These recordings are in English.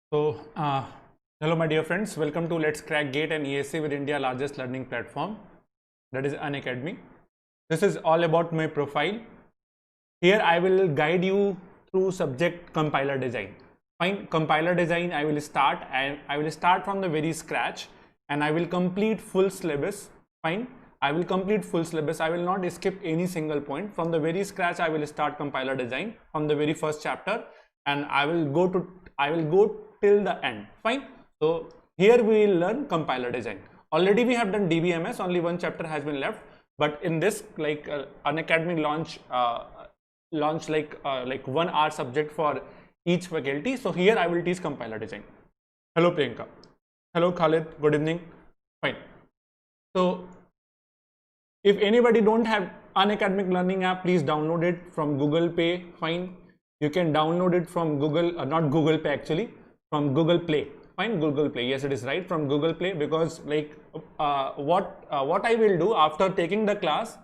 So, hello my dear friends, welcome to Let's Crack GATE and ESE with India's largest learning platform, that is Unacademy. This is all about my profile. Here I will guide you through subject compiler design. Fine, compiler design I will start, and I will start from the very scratch and I will complete full syllabus. Fine, I will complete full syllabus. I will not skip any single point. From the very scratch I will start compiler design from the very first chapter, and I will go till the end. Fine. So here we will learn compiler design. Already we have done DBMS, only one chapter has been left, but in this Unacademy launch like 1 hour subject for each faculty. So here I will teach compiler design. Hello Priyanka. Hello Khalid. Good evening. Fine. So if anybody don't have Unacademic learning app, please download it from Google Play. Fine. You can download it from Google, not Google Play actually, from Google Play. Fine, Google Play. Yes, it is right, from Google Play, because what I will do after taking the class,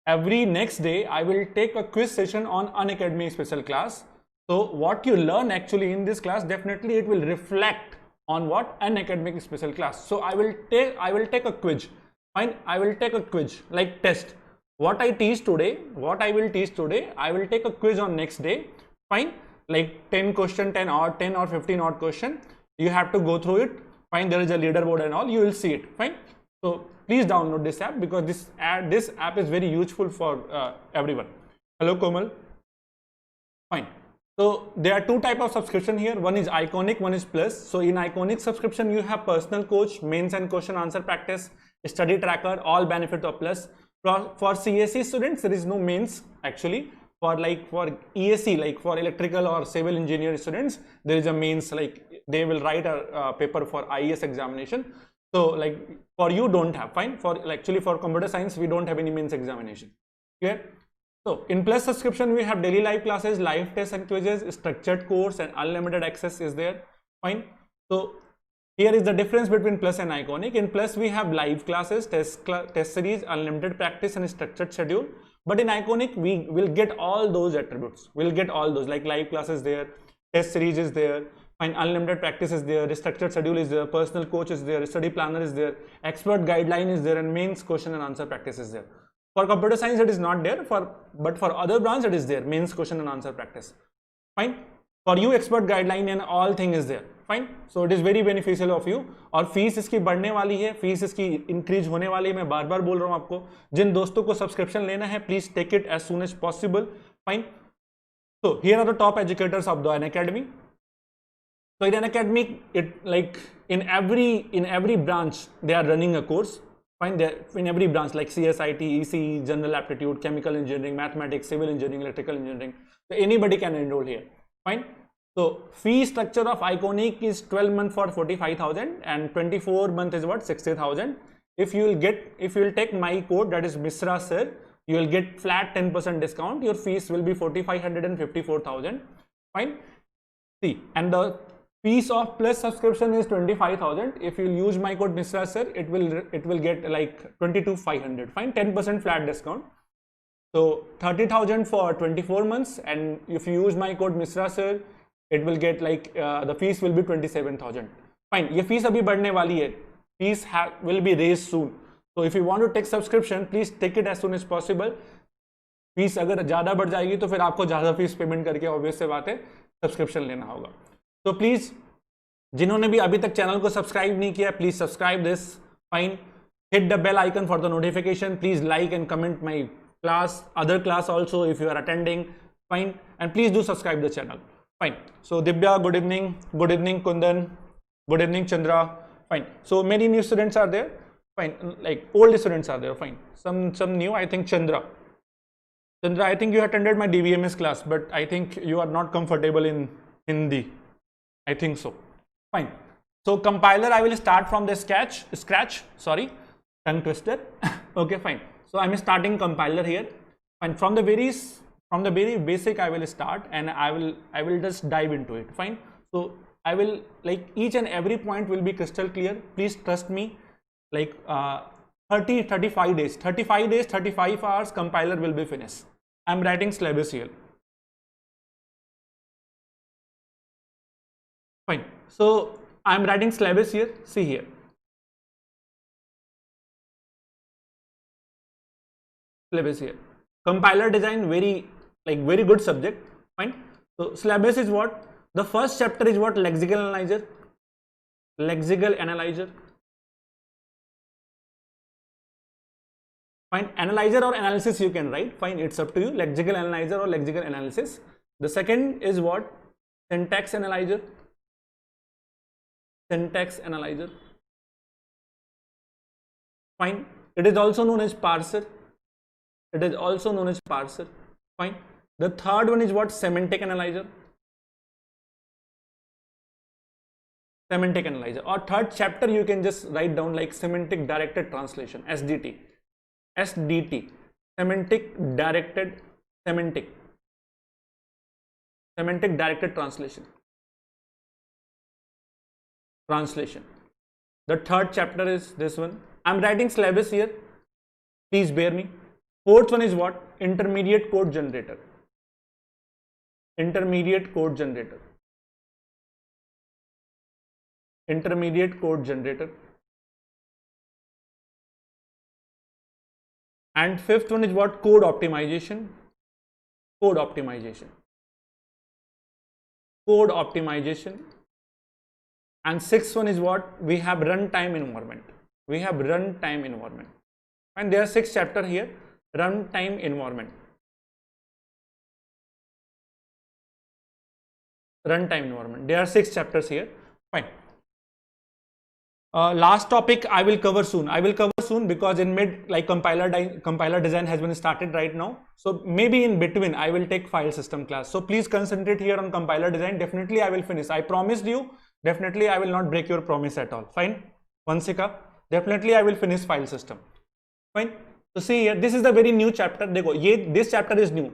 every next day I will take a quiz session on Unacademy special class. So what you learn actually in this class, definitely it will reflect on what Unacademic special class. So I will take a quiz. Fine, I will take a quiz like test. What I teach today, what I will teach today, I will take a quiz on next day. Fine, like 10 question, 10 or 15 odd question. You have to go through it. Fine, there is a leaderboard and all. You will see it. Fine. So please download this app, because this app is very useful for everyone. Hello Komal. Fine. So there are two types of subscription here. One is Iconic, one is Plus. So in Iconic subscription, you have personal coach, mains and question answer practice, study tracker, all benefit of Plus. For CSE students, there is no mains actually. For ESE, like for electrical or civil engineer students, there is a mains, like they will write a paper for IES examination. So like for you don't have. Fine. Actually for computer science, we don't have any mains examination. Clear? So in Plus subscription, we have daily live classes, live tests and quizzes, structured course, and unlimited access is there. Fine. So here is the difference between Plus and Iconic. In Plus, we have live classes, test series, unlimited practice, and structured schedule. But in Iconic, we will get all those attributes. We'll get all those, like live classes there, test series is there, and unlimited practice is there, structured schedule is there, personal coach is there, study planner is there, expert guideline is there, and mains question and answer practice is there. For computer science, it is not there, but for other branch, it is there, mains question and answer practice. Fine. For you, expert guideline and all thing is there. Fine. So it is very beneficial of you. और fees इसकी बढ़ने वाली है, fees इसकी increase होने वाली है. मैं बार बार बोल रहा हूँ आपको. जिन दोस्तों को सब्सक्रिप्शन लेना है, please take it as soon as possible. Fine. So here are the top educators of the Unacademy. So in Unacademy, in every branch they are running a course. Fine. In every branch like CSIT, ECE, general aptitude, chemical engineering, mathematics, civil engineering, electrical engineering. So anybody can enroll here. Fine. So fee structure of Iconic is 12 month for 45,000 and 24 month is what, 60,000. If you will take my code, that is Mishra sir, you will get flat 10% discount. Your fees will be 4,500 and 54,000. Fine. See, and the fees of Plus subscription is 25,000. If you use my code Mishra sir, it will get like 22,500. Fine, 10% flat discount. So 30,000 for 24 months, and if you use my code Mishra sir, it will get like the fees will be 27,000. Fine. ये fees अभी बढ़ने वाली है. Fees will be raised soon. So if you want to take subscription, please take it as soon as possible. Fees अगर ज़्यादा बढ़ जाएगी तो फिर आपको ज़्यादा fees payment करके obvious से बात है subscription लेना होगा. So please, जिन्होंने भी अभी तक channel को subscribe नहीं किया, please subscribe this. Fine. Hit the bell icon for the notification. Please like and comment my class, other class also if you are attending. Fine. And please do subscribe the channel. Fine. So Dibya, good evening. Good evening Kundan. Good evening Chandra. Fine. So many new students are there. Fine. Like old students are there. Fine. Some new. I think Chandra, I think you attended my DBMS class, but I think you are not comfortable in Hindi. I think so. Fine. So compiler, I will start from the scratch. Sorry, tongue twister. Okay, fine. So I'm starting compiler here, and from the very basic I will start, and I will just dive into it. Fine. So I will, like, each and every point will be crystal clear. Please trust me. Like 35 days, 35 hours compiler will be finished. I'm writing syllabus here. Fine. So I'm writing syllabus here. See here. Syllabus here. Compiler design, very good subject. Fine. So syllabus is what? The first chapter is what? Lexical analyzer. Lexical analyzer. Fine. Analyzer or analysis you can write. Fine. It's up to you. Lexical analyzer or lexical analysis. The second is what? Syntax analyzer. Syntax analyzer. Fine. It is also known as parser. It is also known as parser. Fine. The third one is what? Semantic analyzer. Semantic analyzer. Or third chapter you can just write down like semantic directed translation, SDT. SDT. Semantic directed translation. The third chapter is this one. I'm writing syllabus here. Please bear me. Fourth one is what? Intermediate code generator. Intermediate code generator. Intermediate code generator. And fifth one is what? Code optimization. Code optimization. Code optimization. And sixth one is what? We have runtime environment. We have runtime environment. And there are 6 chapters here. Runtime environment. Runtime environment. There are 6 chapters here. Fine. Last topic I will cover soon. Because in mid, like compiler design has been started right now. So maybe in between I will take file system class. So please concentrate here on compiler design. Definitely I will finish. I promised you. Definitely I will not break your promise at all. Fine. Vansika. Definitely I will finish file system. Fine. So see here, this is the very new chapter. This chapter is new.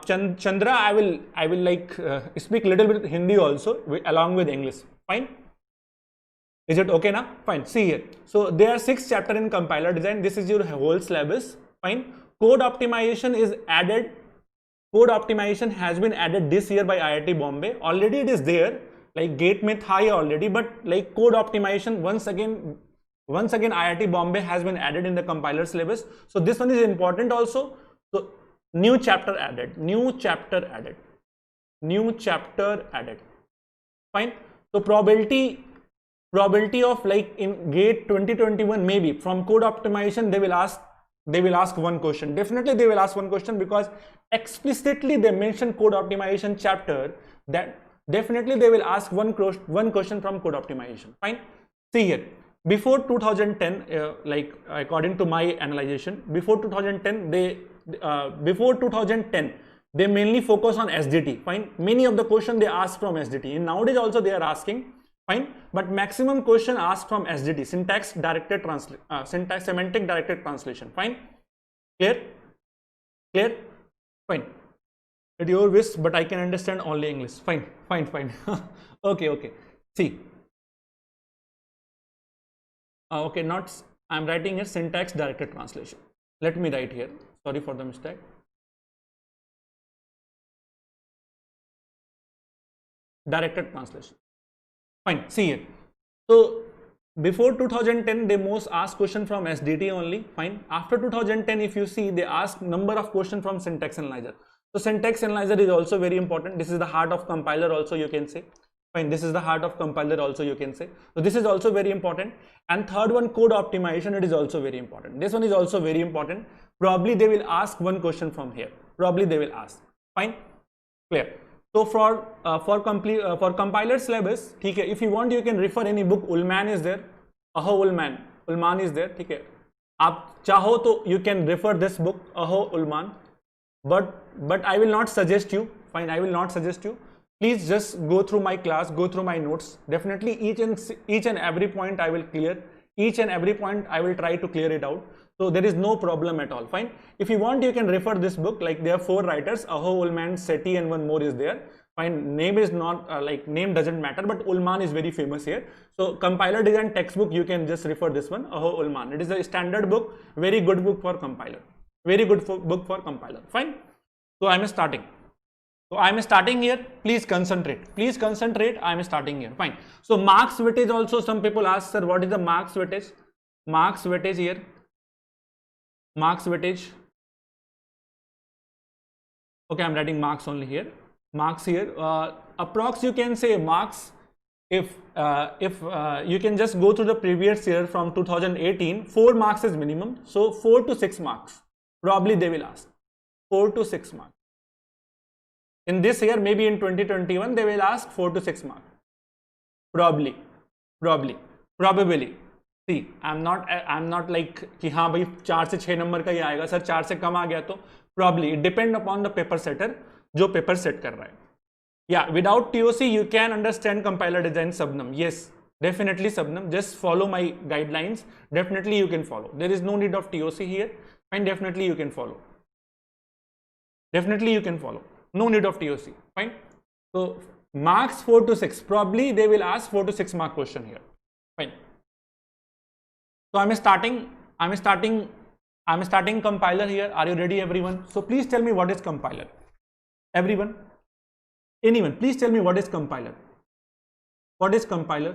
Chandra, I will like speak little bit Hindi also along with English. Fine. Is it okay now? Fine. See here. So there are 6 chapters in compiler design. This is your whole syllabus. Fine. Code optimization is added. Code optimization has been added this year by IIT Bombay. Already it is there. Like GATE में था ये already, but like code optimization once again IIT Bombay has been added in the compiler syllabus. So this one is important also. So new chapter added. Fine. So probability of like in GATE 2021 maybe from code optimization they will ask one question. Definitely they will ask one question because explicitly they mention code optimization chapter, that definitely they will ask one question from code optimization. Fine. See here. Before 2010, like according to my analyzation, before 2010 they mainly focus on SDT. Fine. Many of the questions they ask from SDT. And nowadays also they are asking. Fine. But maximum question asked from SDT, semantic directed translation. Fine. Clear? Fine. At your wish, but I can understand only English. Fine. Okay. See. Okay, I'm writing here syntax directed translation. Let me write here. Sorry for the mistake. Directed translation. Fine. See here. So before 2010, they most ask question from SDT only. Fine. After 2010, if you see, they ask number of questions from syntax analyzer. So syntax analyzer is also very important. This is the heart of compiler also you can say. Fine. This is the heart of compiler also you can say. So this is also very important. And third one, code optimization, it is also very important. This one is also very important. Probably they will ask one question from here. Probably they will ask. Fine. Clear. So for compiler syllabus, okay, if you want you can refer any book. Ullman is there. Ullman is there. Okay. आप चाहो तो you can refer this book. Ullman. But I will not suggest you. Fine. I will not suggest you. Please just go through my class, go through my notes. Definitely each and every point I will clear. Each and every point I will try to clear it out. So there is no problem at all. Fine. If you want, you can refer this book. Like there are 4 writers, Ullman, Sethi, and one more is there. Fine. Name is not name doesn't matter, but Ullman is very famous here. So compiler design textbook, you can just refer this one, Ullman. It is a standard book, very good book for compiler. Very good book for compiler. Fine. So I am starting. So I am starting here. Please concentrate. Please concentrate. I am starting here. Fine. So marks weightage also, some people ask, sir, what is the marks weightage? Marks weightage here. Marks weightage. Okay, I'm writing marks only here. Marks here. Approx you can say marks. If you can just go through the previous year from 2018, 4 marks is minimum. So 4 to 6 marks. Probably they will ask 4 to 6 marks. In this year, maybe in 2021, they will ask 4 to 6 marks. Probably. See, I'm not like कि हाँ भाई 4 से 6 number का ही आएगा sir, 4 से कम आ गया तो probably it depend upon the paper setter जो paper set कर रहा है. Yeah, without TOC you can understand compiler design, Sabnam. Yes, definitely Sabnam. Just follow my guidelines. Definitely you can follow. There is no need of TOC here, and definitely you can follow. Definitely you can follow. No need of TOC. Fine. So marks 4 to 6. Probably they will ask 4 to 6 mark question here. Fine. So I'm starting compiler here. Are you ready, everyone? So please tell me what is compiler. Everyone, anyone, please tell me what is compiler. What is compiler?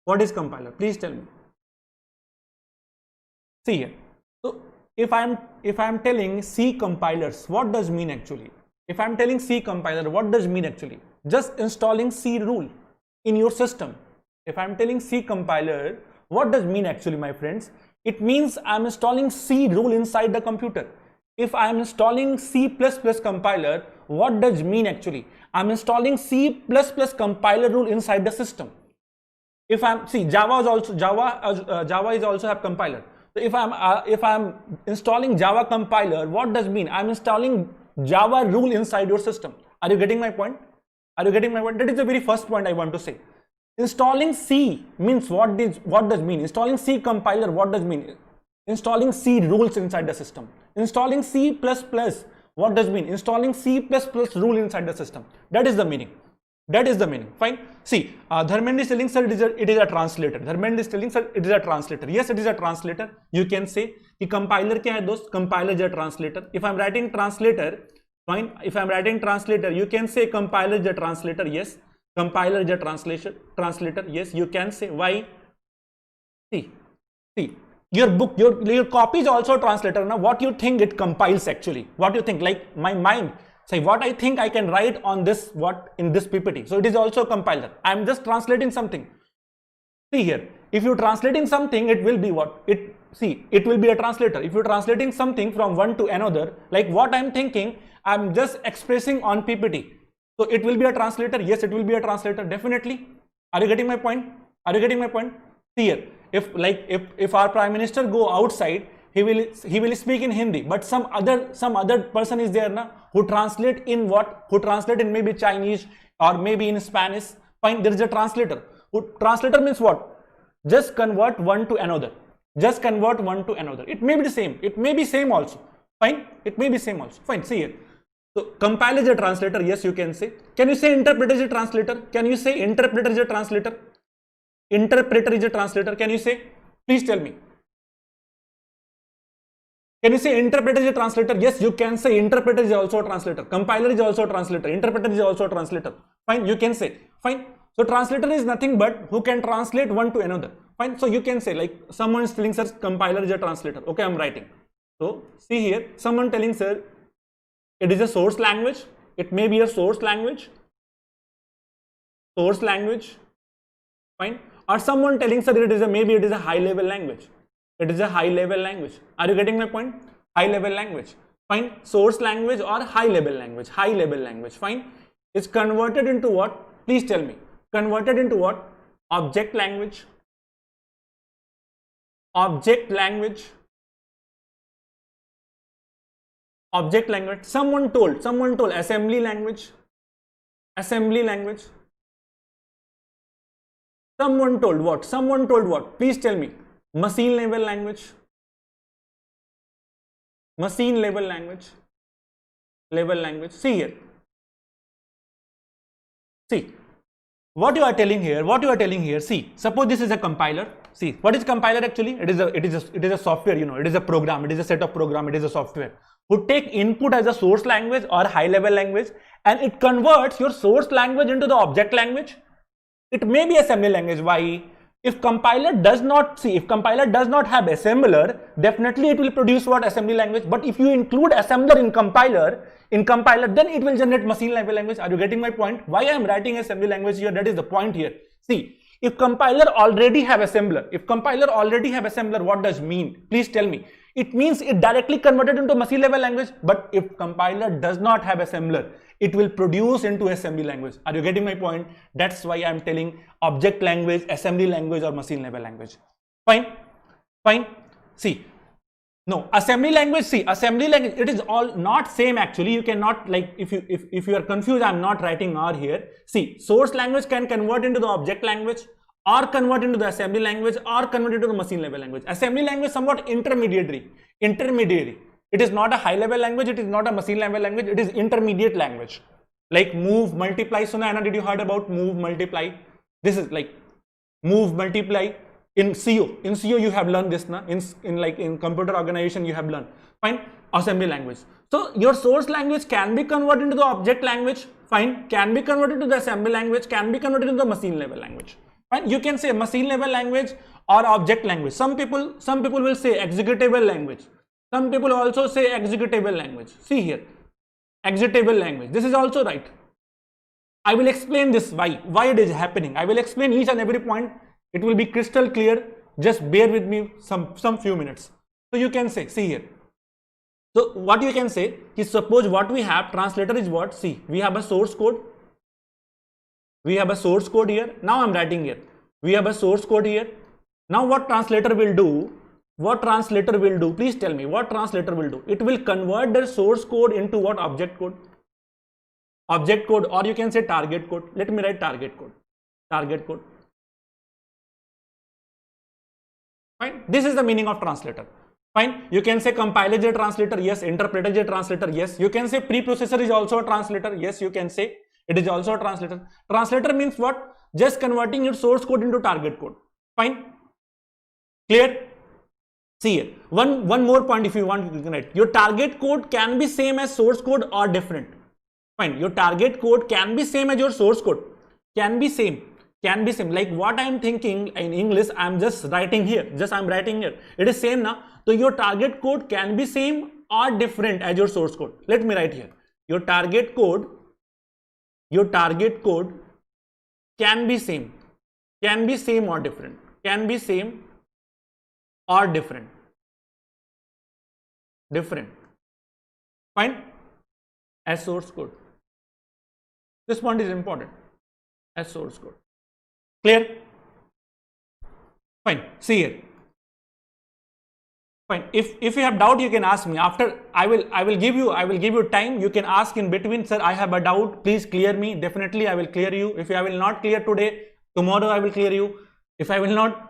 What is compiler? Please tell me. See here. So if I'm telling C compilers, what does mean actually? If I'm telling C compiler, what does mean actually? Just installing C rule in your system. If I'm telling C compiler, what does mean actually, my friends? It means I'm installing C rule inside the computer. If I'm installing C++ compiler, what does mean actually? I'm installing C++ compiler rule inside the system. If I'm Java is also have compiler. So if I'm installing Java compiler, what does mean? I'm installing Java rule inside your system. Are you getting my point? Are you getting my point? That is the very first point I want to say. Installing C means what does mean? Installing C compiler, what does mean? Installing C rules inside the system. Installing C++, what does mean? Installing C++ rule inside the system. That is the meaning. That is the meaning. Fine. See, Dharmendra is telling, sir, it is a translator. Dharmendra is telling, sir, it is a translator. Yes, it is a translator. You can say, कि compiler क्या है दोस्त? Compiler is a translator. If I'm writing translator, fine. If I'm writing translator, you can say compiler is a translator. Yes. Compiler is a translator. Yes, you can say. Why? See, your book, your copy is also a translator. Now, what you think it compiles actually? What you think? Like my mind. Say what I think I can write on this, what in this PPT. So it is also a compiler. I am just translating something. See here, if you're translating something, it will be what? It will be a translator. If you're translating something from one to another, like what I'm thinking, I'm just expressing on PPT. So it will be a translator. Yes, it will be a translator. Definitely. Are you getting my point? Are you getting my point? See here, if our Prime Minister go outside, he will speak in Hindi, but some other person is there na, who translate in what? Who translate in maybe Chinese or maybe in Spanish. Fine, there is a translator. Translator means what? Just convert one to another. Just convert one to another. It may be the same. It may be same also. Fine. It may be same also. Fine. See here. So compiler is a translator. Yes, you can say. Can you say interpreter is a translator? Can you say interpreter is a translator? Interpreter is a translator. Can you say? Please tell me. Can you say interpreter is a translator? Yes, you can say interpreter is also a translator. Compiler is also a translator. Interpreter is also a translator. Fine, you can say. Fine. So translator is nothing but who can translate one to another. Fine. So you can say like someone is telling sir compiler is a translator. Okay, I'm writing. So see here, someone telling sir it is a source language. It may be a source language. Source language. Fine. Or someone telling sir maybe it is a high level language. It is a high level language. Are you getting my point? High level language. Fine. Source language or high level language. High level language. Fine. It's converted into what? Please tell me. Converted into what? Object language. Object language. Object language. Someone told assembly language. Assembly language. Someone told what? Someone told what? Please tell me. Machine level language. Machine level language. Level language. See here. See. what you are telling here, see, suppose this is a compiler. See, what is compiler actually? It is a software, you know, it is a program, it is a set of program, it is a software who take input as a source language or high level language, and it converts your source language into the object language. It may be assembly language. Why? If compiler does not have assembler, definitely it will produce what? Assembly language. But if you include assembler in compiler, then it will generate machine level language. Are you getting my point? Why I am writing assembly language here? That is the point here. See, if compiler already have assembler, what does mean? Please tell me. It means it directly converted into machine level language. But if compiler does not have assembler, it will produce into assembly language. Are you getting my point? That's why I am telling object language, assembly language, or machine level language. Fine. See, no, assembly language. See, assembly language, it is all not same actually. You cannot, like, if you are confused, I am not writing R here. See, source language can convert into the object language, or convert into the assembly language, or convert into the machine level language. Assembly language somewhat intermediary. It is not a high level language, it is not a machine level language, it is intermediate language. Like move, multiply. So Anna, did you heard about move, multiply? This is like move, multiply. In CO you have learned this, na? In computer organization you have learned. Fine. Assembly language. So your source language can be converted into the object language. Fine. Can be converted to the assembly language, can be converted into the machine level language. Fine. You can say machine level language or object language. Some people will say executable language. Some people also say executable language. See here, executable language. This is also right. I will explain this why it is happening. I will explain each and every point. It will be crystal clear. Just bear with me some few minutes. So you can say, see here. So what you can say is, suppose what we have, translator is what? See, we have a source code. We have a source code here. Now I'm writing here. We have a source code here. Now what translator will do? Please tell me what translator will do. It will convert the source code into what? Object code, or you can say target code. Let me write target code. Fine. This is the meaning of translator. Fine. You can say compiler is a translator. Yes. Interpreter is a translator. Yes. You can say preprocessor is also a translator. Yes. You can say it is also a translator. Translator means what? Just converting your source code into target code. Fine. Clear? See here, one more point if you want, you can write. Your target code can be same as source code or different. Fine. Your target code can be same as your source code. Can be same. Like what I am thinking in English, I am just writing here. It is same now. So your target code can be same or different as your source code. Let me write here. Your target code can be same or different. Can be same or different. Fine. As source code. This point is important. As source code. Clear? Fine. See here. Fine. If you have doubt, you can ask me. After I will give you time. You can ask in between, sir, I have a doubt. Please clear me. Definitely I will clear you. If I will not clear today, tomorrow I will clear you. If I will not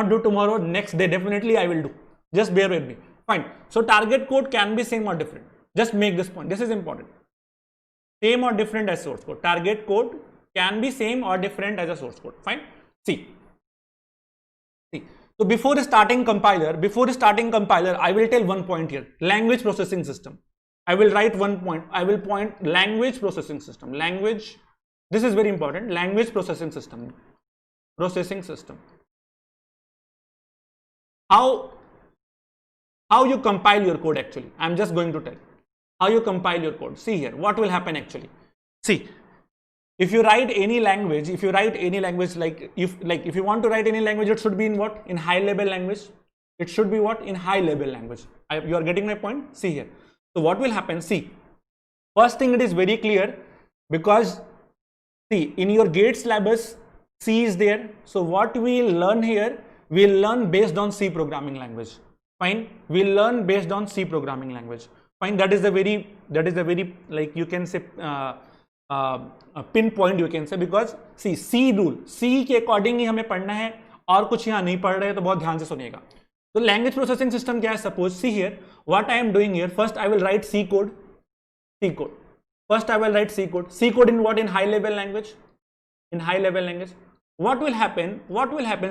do tomorrow, next day definitely I will do. Just bear with me. Fine. So target code can be same or different. Just make this point. This is important. Same or different as source code. Target code can be same or different as a source code. Fine. See. So before starting compiler, I will tell one point here. Language processing system. I will write one point. I will point language processing system. Language. This is very important. Language processing system. How you compile your code actually. I'm just going to tell how you compile your code. See here, what will happen actually. See, if you write any language, like if you want to write any language, it should be in what? In high level language. It should be what? In high level language. You are getting my point? See here. So what will happen? See, first thing, it is very clear because see, in your GATE syllabus, C is there. So what we learn here, we'll learn based on C programming language. Fine. We'll learn based on C programming language. Fine. That is a very like you can say pinpoint, you can say, because see C rule, C के according ही हमें पढ़ना है और कुछ यहाँ नहीं पढ़ रहे तो बहुत ध्यान से सुनिएगा. तो language processing system क्या है? Suppose see here, what I am doing here, first I will write C code. First I will write C code. C code in what? In high level language. in high level language. What will happen?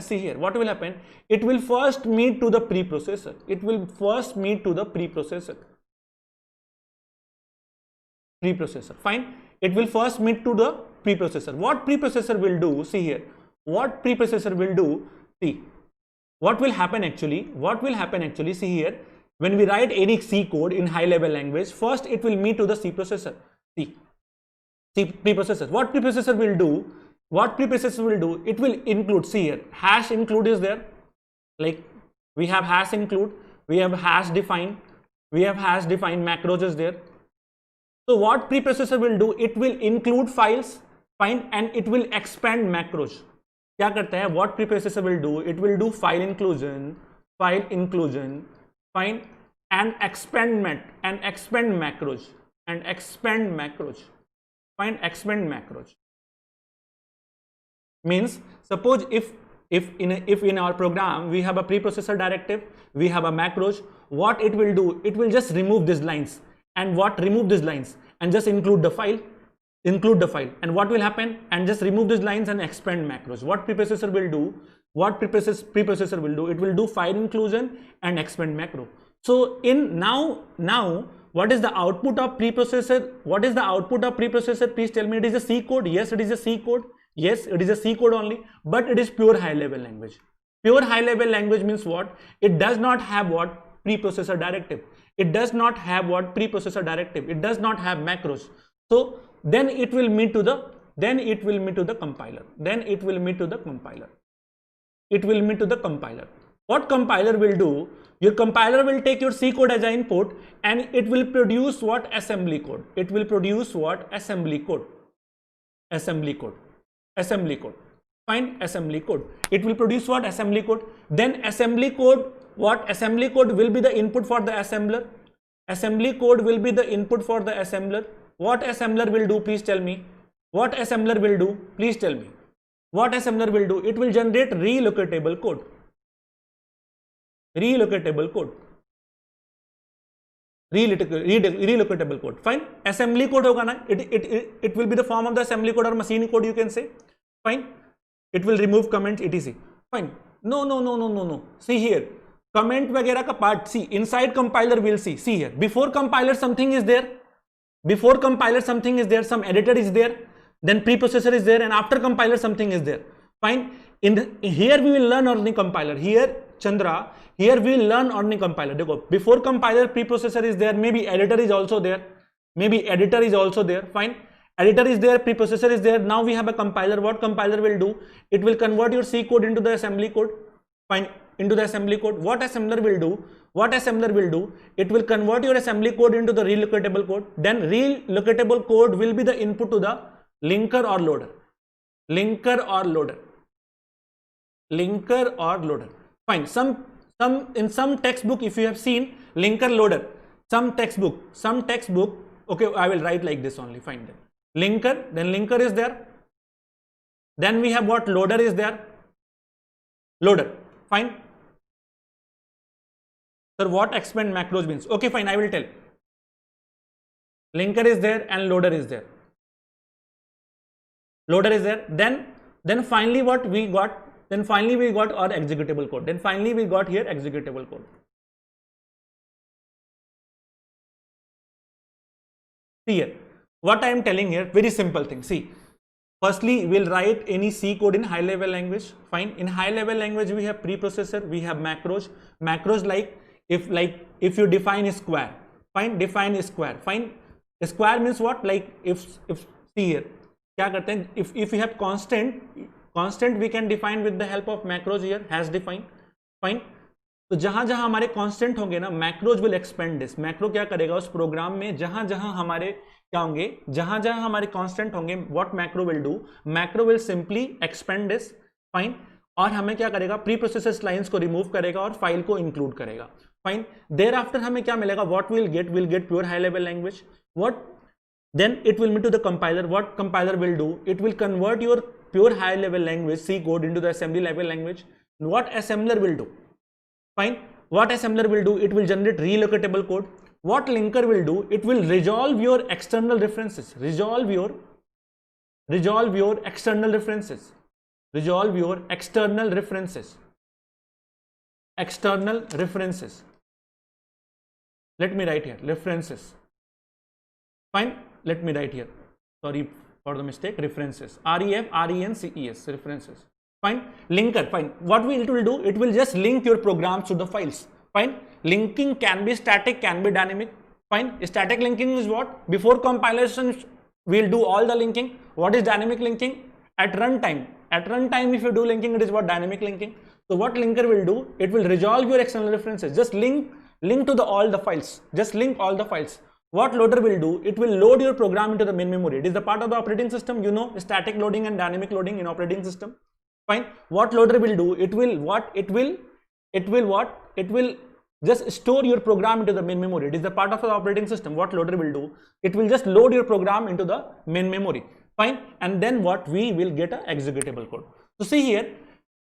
See here, what will happen? It will first meet to the preprocessor. It will first meet to the preprocessor. Fine. It will first meet to the preprocessor. What preprocessor will do? See here. What preprocessor will do? See. What will happen actually? See here. When we write any C code in high level language, first it will meet to the C processor. C preprocessor. What preprocessor will do? It will include, see here, hash include is there. Like we have hash include, we have hash define, macros is there. So what preprocessor will do? It will include files, fine, and it will expand macros. क्या करता है? What preprocessor will do? It will do file inclusion, fine, and expand macros, fine, expand macros. Means suppose if in our program we have a preprocessor directive, we have a macros, what it will do? It will just remove these lines. And what? Remove these lines and just include the file. And what will happen? And just remove these lines and expand macros. What preprocessor will do? It will do file inclusion and expand macro. So in now what is the output of preprocessor? Please tell me. It is a C code. Yes, it is a C code. Yes, it is a C code only, but it is pure high level language. Pure high level language means what? It does not have what? Preprocessor directive. It does not have macros. So then it will meet to the compiler. What compiler will do? Your compiler will take your C code as an input and it will produce what? Assembly code. Fine, assembly code. It will produce what? Assembly code. Then assembly code, what? Assembly code will be the input for the assembler. What assembler will do? Please tell me. What assembler will do? It will generate relocatable code. Relocatable code. Fine. Assembly code hoga na. It will be the form of the assembly code or machine code, you can say. Fine. It will remove comments, etc. Fine. No. See here. Comment वगैरह का part. See, inside compiler will see. See here. Before compiler something is there. Some editor is there. Then preprocessor is there, and after compiler something is there. Fine. Here we will learn only compiler. Here Chandra. Here we will learn only compiler. Dekho, before compiler preprocessor is there. Maybe editor is also there. Fine. Editor is there. Preprocessor is there. Now we have a compiler. What compiler will do? It will convert your C code into the assembly code. Fine. Into the assembly code. What assembler will do? It will convert your assembly code into the relocatable code. Then relocatable code will be the input to the linker or loader. Fine. In some textbook, if you have seen linker loader, some textbook. Okay, I will write like this only. Fine. Linker. Then linker is there. Then we have what? Loader is there. Fine. Sir, what expand macros means? Okay, fine, I will tell. Linker is there and loader is there. Then finally what we got? Then finally we got our executable code. Here executable code. See here. What I am telling here, very simple thing. See. Firstly, we'll write any C code in high level language. Fine. In high level language, we have preprocessor, we have macros. Macros if you define a square. Fine. Define a square. Fine. A square means what? Like if see here. क्या करते हैं? If you have constant we can define with the help of macros here. Has define. Fine. तो जहां हमारे constant होंगे ना, macros will expand this. Macro क्या करेगा उस प्रोग्राम में जहां हमारे क्या होंगे, जहां हमारे कांस्टेंट होंगे, what macro will do? Macro will simply expand this. Fine. और हमें क्या करेगा? प्री प्रोसेस लाइंस को रिमूव करेगा और फाइल को इंक्लूड करेगा. फाइन. देयर आफ्टर हमें क्या मिलेगा? What will get pure high level language. What then it will meet to the compiler. What compiler will do? It will convert your pure high level language C code into the assembly level language. What assembler will do? Fine. What assembler will do? It will generate relocatable code. What linker will do? It will resolve your external references. Resolve your resolve your external references. Resolve your external references. External references. Let me write here, references. Fine, let me write here. Sorry for the mistake, references. REFRENCES, references. Fine, linker, fine. What it will do, it will just link your programs to the files. Fine, linking can be static, can be dynamic. Fine, static linking is what? Before compilation, we'll do all the linking. What is dynamic linking? At runtime. At runtime, if you do linking, it is what? Dynamic linking. So what linker will do? It will resolve your external references. Just link to all the files. Just link all the files. What loader will do? It will load your program into the main memory. It is the part of the operating system. You know, static loading and dynamic loading in operating system. Fine. What loader will do? It will what? It will just store your program into the main memory. It is the part of the operating system. What loader will do? It will just load your program into the main memory. Fine. And then what? We will get an executable code. So see here,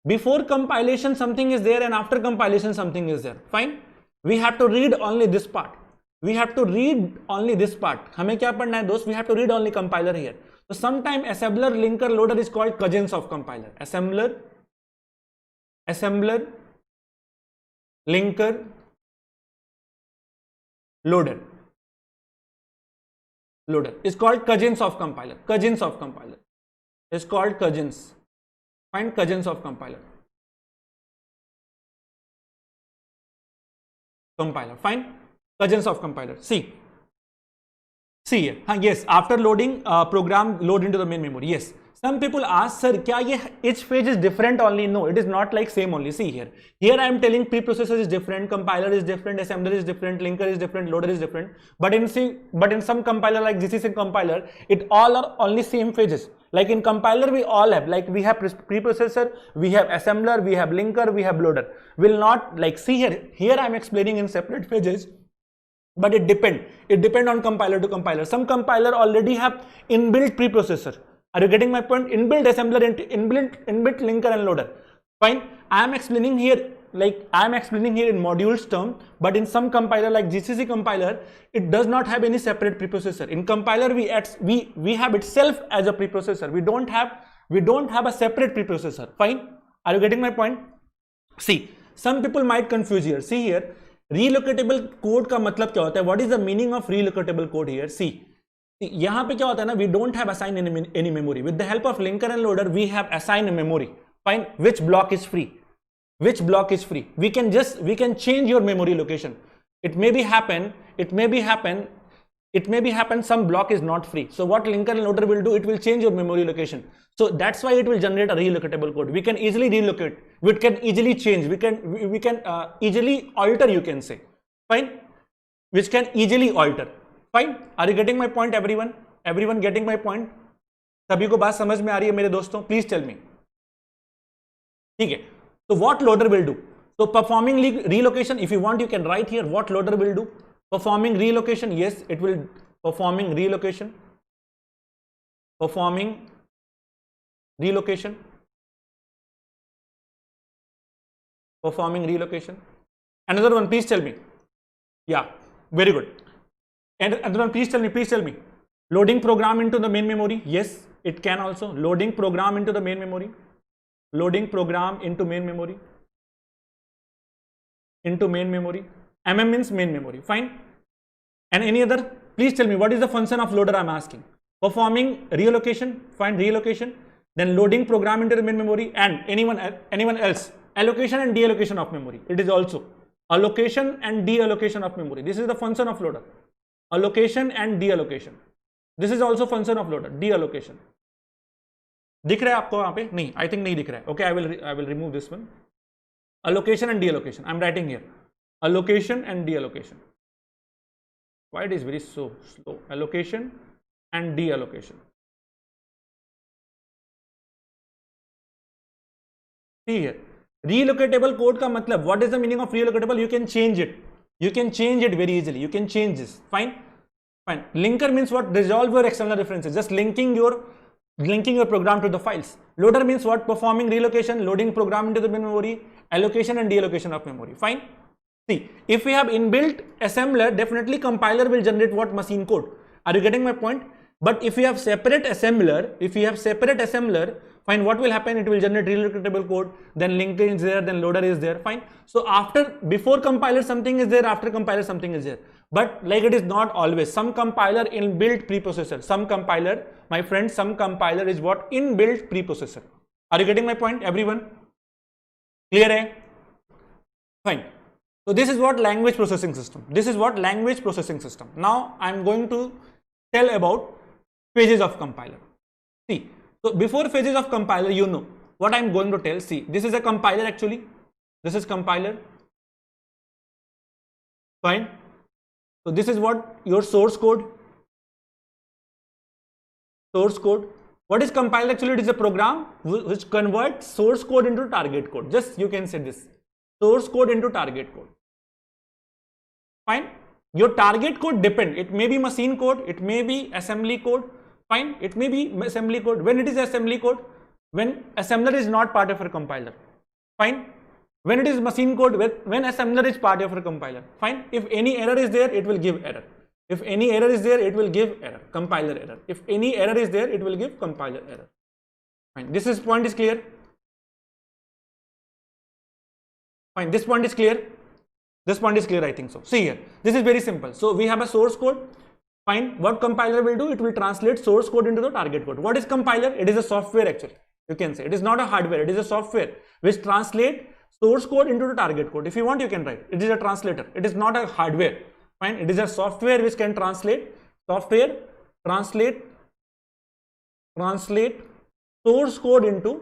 before compilation something is there and after compilation something is there. Fine. We have to read only this part. We have to read only this part. हमें क्या पढ़ना है दोस्त? We have to read only compiler here. So sometime assembler, linker, loader is called cousins of compiler. Assembler, linker, loader is called cousins of compiler. Cousins of compiler is called cousins. Find cousins of compiler. Compiler. Fine. Cousins of compiler. See here. Yes, after loading program load into the main memory. Yes. Some people ask, sir, each phase is different only? No, it is not like same only. See here. Here I am telling preprocessor is different, compiler is different, assembler is different, linker is different, loader is different. But in some compiler like GCC compiler, it all are only same phases. Like in compiler, we all have, like we have preprocessor, we have assembler, we have linker, we have loader. Will not like, see here. Here I am explaining in separate phases. But it depend on compiler to compiler. Some compiler already have inbuilt preprocessor. Are you getting my point? Inbuilt assembler, inbuilt linker and loader. Fine. I am explaining here in modules term, but in some compiler like GCC compiler, it does not have any separate preprocessor. In compiler, we have itself as a preprocessor. We don't have a separate preprocessor. Fine. Are you getting my point? See, some people might confuse here. See here. Relocatable code का मतलब क्या होता है? What is the meaning of relocatable code here? See, यहाँ पे क्या होता है ना? We don't have assigned any memory. With the help of linker and loader, we have assigned memory. Fine. Which block is free? Which block is free? We can change your memory location. It may be happen. Some block is not free. So what linker and loader will do? It will change your memory location. So that's why it will generate a relocatable code. We can easily relocate. We can easily change. We can easily alter. You can say, fine. Which can easily alter. Fine. Are you getting my point, everyone? Everyone getting my point? सभी को बात समझ में आ रही है मेरे दोस्तों? Please tell me. ठीक है. So what loader will do? So performing relocation. If you want, you can write here what loader will do. Performing relocation. Yes, it will performing relocation. Performing relocation. Another one, please tell me. Yeah, very good. And another one, please tell me. Loading program into the main memory. Yes, it can also. Loading program into the main memory. Loading program into main memory. MM means main memory. Fine. And any other? Please tell me what is the function of loader? I'm asking. Performing relocation. Find relocation. Then loading program into the main memory, and anyone else. Allocation and deallocation of memory. It is also allocation and deallocation of memory. This is the function of loader. Allocation and deallocation. This is also function of loader. Deallocation. दिख रहा है आपको वहाँ पे? नहीं, I think नहीं दिख रहा है. Okay, I will remove this one. Allocation and deallocation. I'm writing here. Allocation and deallocation. Why it is very so slow? Allocation and deallocation. See here. Relocatable code का मतलब, what is the meaning of relocatable? You can change it. You can change it very easily. You can change this. Fine. Linker means what? Resolve your external references. Just linking your program to the files. Loader means what? Performing relocation, loading program into the memory, allocation and deallocation of memory. Fine. See, if we have inbuilt assembler, definitely compiler will generate what? Machine code. Are you getting my point? But if you have separate assembler, fine, what will happen? It will generate relocatable code, then linker is there, then loader is there, fine. So before compiler something is there, after compiler something is there. But like it is not always. Some compiler inbuilt preprocessor. Some compiler, my friend, some compiler is what? Inbuilt preprocessor. Are you getting my point, everyone? Clear, eh? Fine. So this is what language processing system. Now I am going to tell about phases of compiler. See, so before phases of compiler, you know what I am going to tell. See, this is a compiler actually. This is compiler. Fine. So this is what your source code. What is compiler actually? It is a program which converts source code into target code. Just you can say this. Source code into target code. Fine. Your target code depends. It may be machine code. It may be assembly code. Fine. It may be assembly code. When it is assembly code, when assembler is not part of a compiler. Fine. When it is machine code, when assembler is part of a compiler. Fine. If any error is there, it will give error. If any error is there, it will give error. Compiler error. If any error is there, it will give compiler error. Fine. This point is clear. Fine. This point is clear. This point is clear, I think so. See here. This is very simple. So we have a source code. Fine. What compiler will do? It will translate source code into the target code. What is compiler? It is a software actually. You can say it is not a hardware. It is a software which translates source code into the target code. If you want, you can write. It is a translator. It is not a hardware. Fine. It is a software which can translate source code into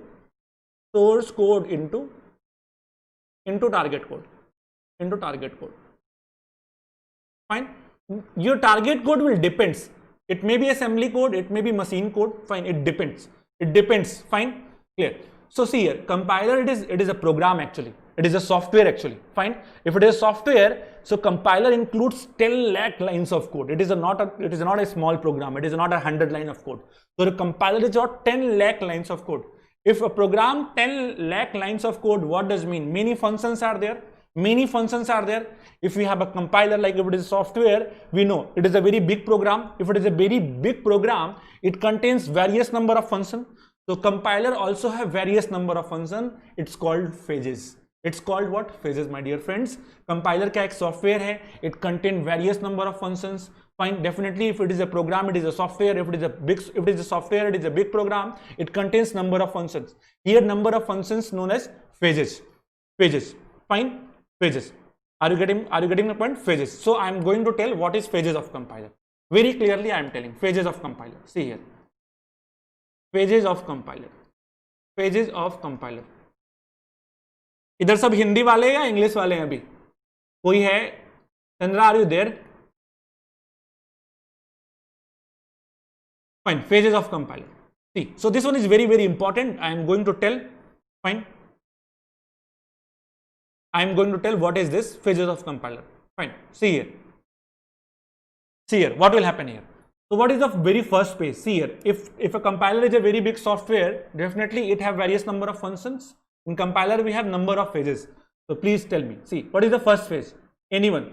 target code. Fine. Your target code will depends. It may be assembly code, it may be machine code. Fine. It depends. Fine. Clear. So see here, compiler it is a program actually. It is a software actually. Fine. If it is software, so compiler includes 10 lakh lines of code. It is not a small program. It is not 100 line of code. So the compiler is got 10 lakh lines of code. If a program 10 lakh lines of code, what does it mean? Many functions are there. If we have a compiler, like if it is software, we know it is a very big program. If it is a very big program, it contains various number of functions. So compiler also have various number of functions. It's called phases. It's called what? Phases, my dear friends. Compiler का एक software है. It contain various number of functions. Fine. Definitely, if it is a program, it is a software. If it is a software, it is a big program. It contains number of functions. Here, number of functions known as phases. Fine. Phases. Are you getting the point? Phases. So I am going to tell what is phases of compiler. Very clearly, I am telling phases of compiler. See here. Phases of compiler. इधर सब हिंदी वाले या English वाले हैं अभी? कोई है? Chandra, are you there? Fine. Phases of compiler. See, so this one is very, very important. I am going to tell. Fine. I am going to tell what is this phases of compiler. Fine. See here. What will happen here? So what is the very first phase? See here. If a compiler is a very big software, definitely it have various number of functions. In compiler, we have number of phases. So please tell me. See, what is the first phase? Anyone?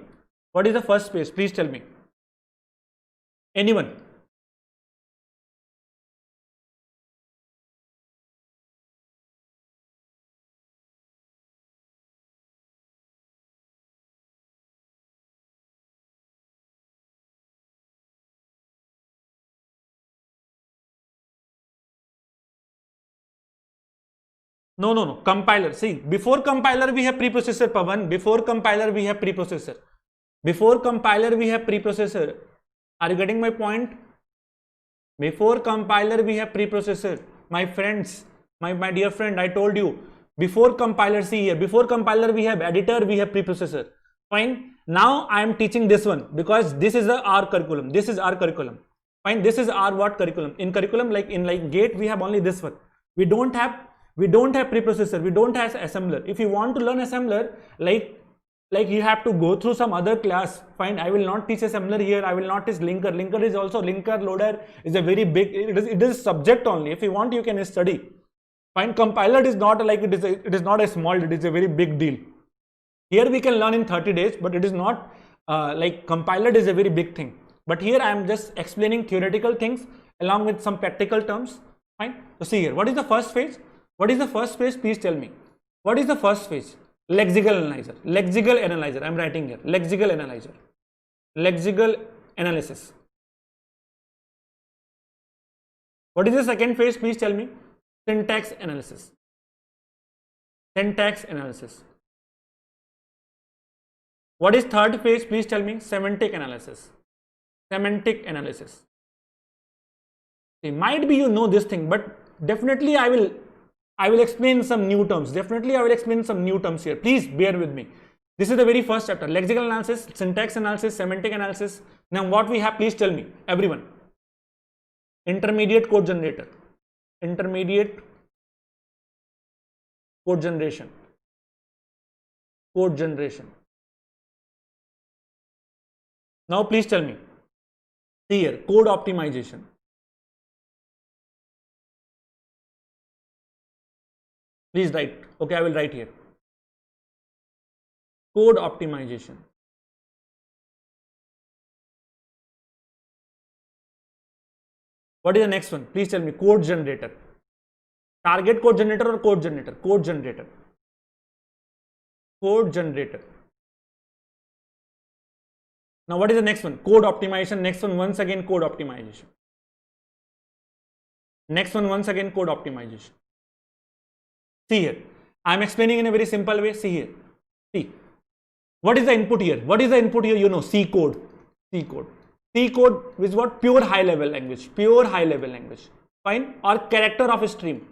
What is the first phase? Please tell me. Anyone? No. Compiler. See, before compiler we have preprocessor, Pavan. Before compiler we have preprocessor. Are you getting my point? Before compiler we have preprocessor. My friends, my dear friend, I told you. Before compiler, see here. Before compiler we have editor, we have preprocessor. Fine. Now I am teaching this one because this is our curriculum. This is our curriculum. Fine. This is our what curriculum? In curriculum, like GATE, we have only this one. We don't have preprocessor, we don't have assembler. If you want to learn assembler, like you have to go through some other class. Fine, I will not teach assembler here. I will not teach linker. Linker is also loader is a very big. It is subject only. If you want, you can study. Fine, compiler is not like it is not a small. It is a very big deal. Here we can learn in 30 days, but it is not like compiler is a very big thing. but here I am just explaining theoretical things along with some practical terms. Fine. So see here, what is the first phase? What is the first phase? Please tell me. What is the first phase? Lexical analyzer. Lexical analyzer. I am writing here. Lexical analyzer. Lexical analysis. What is the second phase? Please tell me. Syntax analysis. Syntax analysis. What is third phase? Please tell me. Semantic analysis. Semantic analysis. See, might be you know this thing, but definitely I will explain some new terms. Definitely I will explain some new terms here. Please bear with me. This is the very first chapter. Lexical analysis, syntax analysis, semantic analysis. Now what we have, please tell me, everyone. Intermediate code generator. Intermediate code generation. Code generation. Now please tell me. See here, code optimization. Please write. Okay, I will write here. Code optimization. What is the next one? Please tell me. Code generator. Target code generator or code generator? Code generator. Code generator. Now what is the next one? Code optimization. Next one once again code optimization. Next one once again code optimization. See here. I am explaining in a very simple way. See here. See. What is the input here? What is the input here? You know, C code. C code. C code is what? Pure high level language. Pure high level language. Fine. Or character of a stream.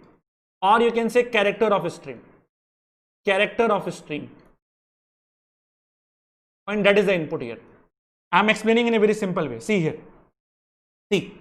Or you can say character of a stream. Character of a stream. Fine. That is the input here. I am explaining in a very simple way. See here. See.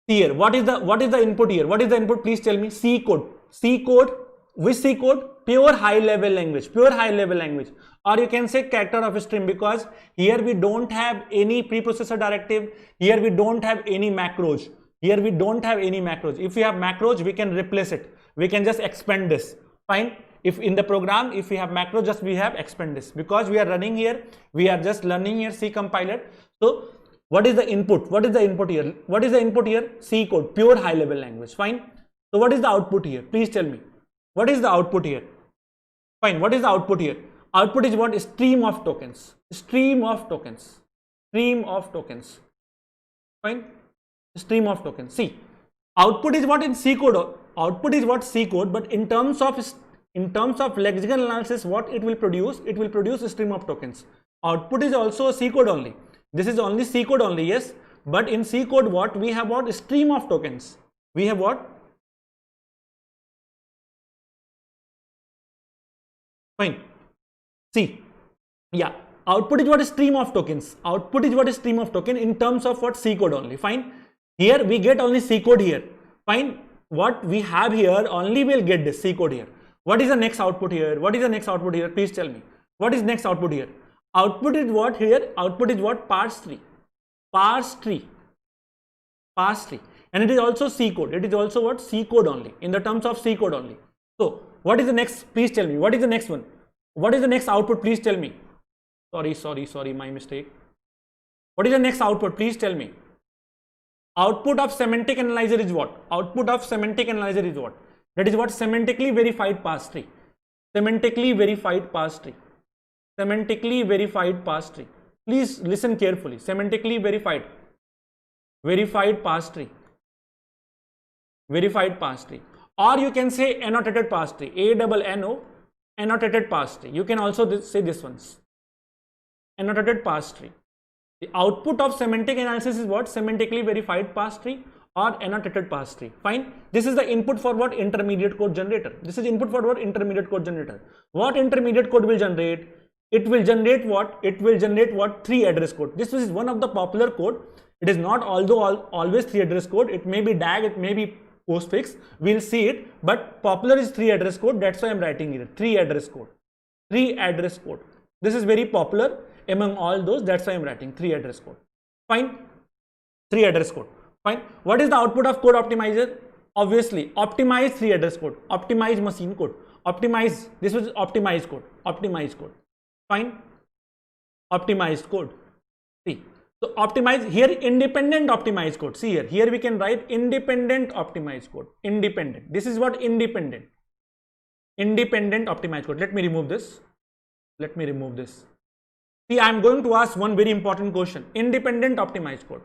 See here. What is the input here? What is the input? Please tell me. C code. C code. Which C code? Pure high level language. Pure high level language. Or you can say character of a stream, because here we don't have any preprocessor directive. Here we don't have any macros. Here we don't have any macros. If we have macros, we can replace it. We can just expand this. Fine. If in the program, if we have macro, just we have expand this, because we are running here. We are just learning here C compiler. So what is the input? What is the input here? What is the input here? C code. Pure high level language. Fine. So what is the output here? Please tell me. What is the output here? Fine. What is the output here? Output is what? Stream of tokens. Stream of tokens. Stream of tokens. Fine. Stream of tokens. See, output is what in C code. Output is what? C code. But in terms of lexical analysis, what it will produce? It will produce a stream of tokens. Output is also C code only. This is only C code only. Yes. But in C code, what we have? What? Stream of tokens. We have what? Fine. See, yeah, output is what? A stream of tokens. Output is what? A stream of token in terms of what? C code only. Fine. Here we get only C code here. Fine. What we have here only will get this C code here. What is the next output here? What is the next output here? Please tell me. What is next output here? Output is what here? Output is what? Parse tree. Parse tree. Parse tree. And it is also C code. It is also what? C code only. In the terms of C code only. So what is the next? Please tell me. What is the next one? What is the next output? Please tell me. Sorry, my mistake. What is the next output? Please tell me. Output of semantic analyzer is what? Output of semantic analyzer is what? That is what? Semantically verified parse tree. Semantically verified parse tree. Semantically verified parse tree. Please listen carefully. Semantically verified. Verified parse tree. Verified parse tree. Or you can say annotated parse tree. A-double-N-O. Annotated parse tree. You can also say this one. Annotated parse tree. The output of semantic analysis is what? Semantically verified parse tree or annotated parse tree. Fine. This is the input for what? Intermediate code generator. This is input for what? Intermediate code generator. What intermediate code will generate? It will generate what? It will generate what? 3 address code. This is one of the popular code. It is not always 3 address code. It may be DAG, it may be postfix. We'll see it. But popular is 3 address code. That's why I'm writing here. 3 address code. 3 address code. This is very popular among all those. That's why I'm writing 3 address code. Fine. 3 address code. Fine. What is the output of code optimizer? Obviously, optimize 3 address code. Optimize machine code. Optimize. This was optimized code. Optimized code. Fine. Optimized code. See. So optimize here, independent optimized code. See here we can write independent optimized code. Independent. This is what independent optimized code. Let me remove this. See, I am going to ask one very important question. Independent optimized code.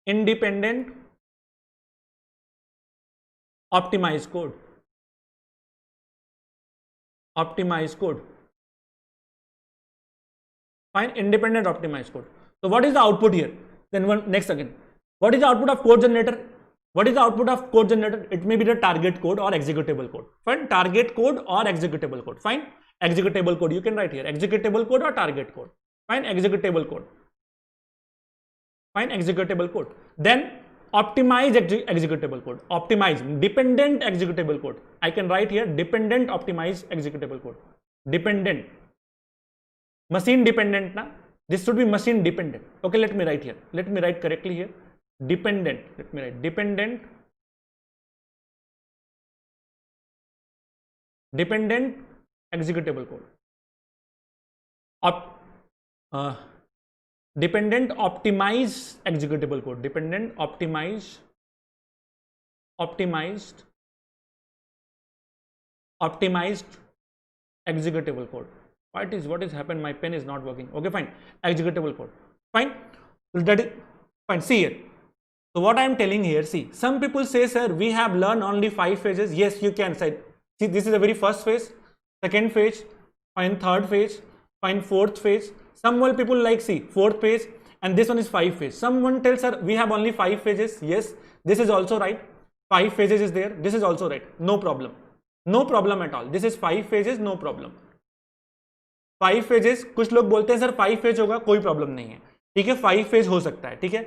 Independent optimized code. Optimized code. Fine, independent optimized code. So what is the output here? Then next again. What is the output of code generator? What is the output of code generator? It may be the target code or executable code. Fine, target code or executable code. Fine, executable code. You can write here executable code or target code. Fine, executable code. Fine, executable code. Then optimize executable code. Optimize dependent executable code. I can write here dependent optimize executable code. Dependent. Machine dependent na. This should be machine dependent. Okay, let me write here. Let me write correctly here. Dependent. Let me write dependent executable code. Dependent optimize executable code. Dependent optimized executable code. What is happened? My pen is not working. Okay, fine. Executable code. Fine. That is fine. See here. So what I am telling here, see, some people say, sir, we have learned only 5 phases. Yes, you can say. See, this is the very first phase, second phase, fine, third phase, fine, fourth phase. Some more people like, see, fourth phase, and this one is 5 phase. Someone tells, sir, we have only 5 phases. Yes, this is also right. 5 phases is there. This is also right. No problem. No problem at all. This is 5 phases. No problem. 5 phases. कुछ लोग बोलते हैं sir 5 phase होगा, कोई problem नहीं है. ठीक है, 5 फेज हो सकता है. ठीक है,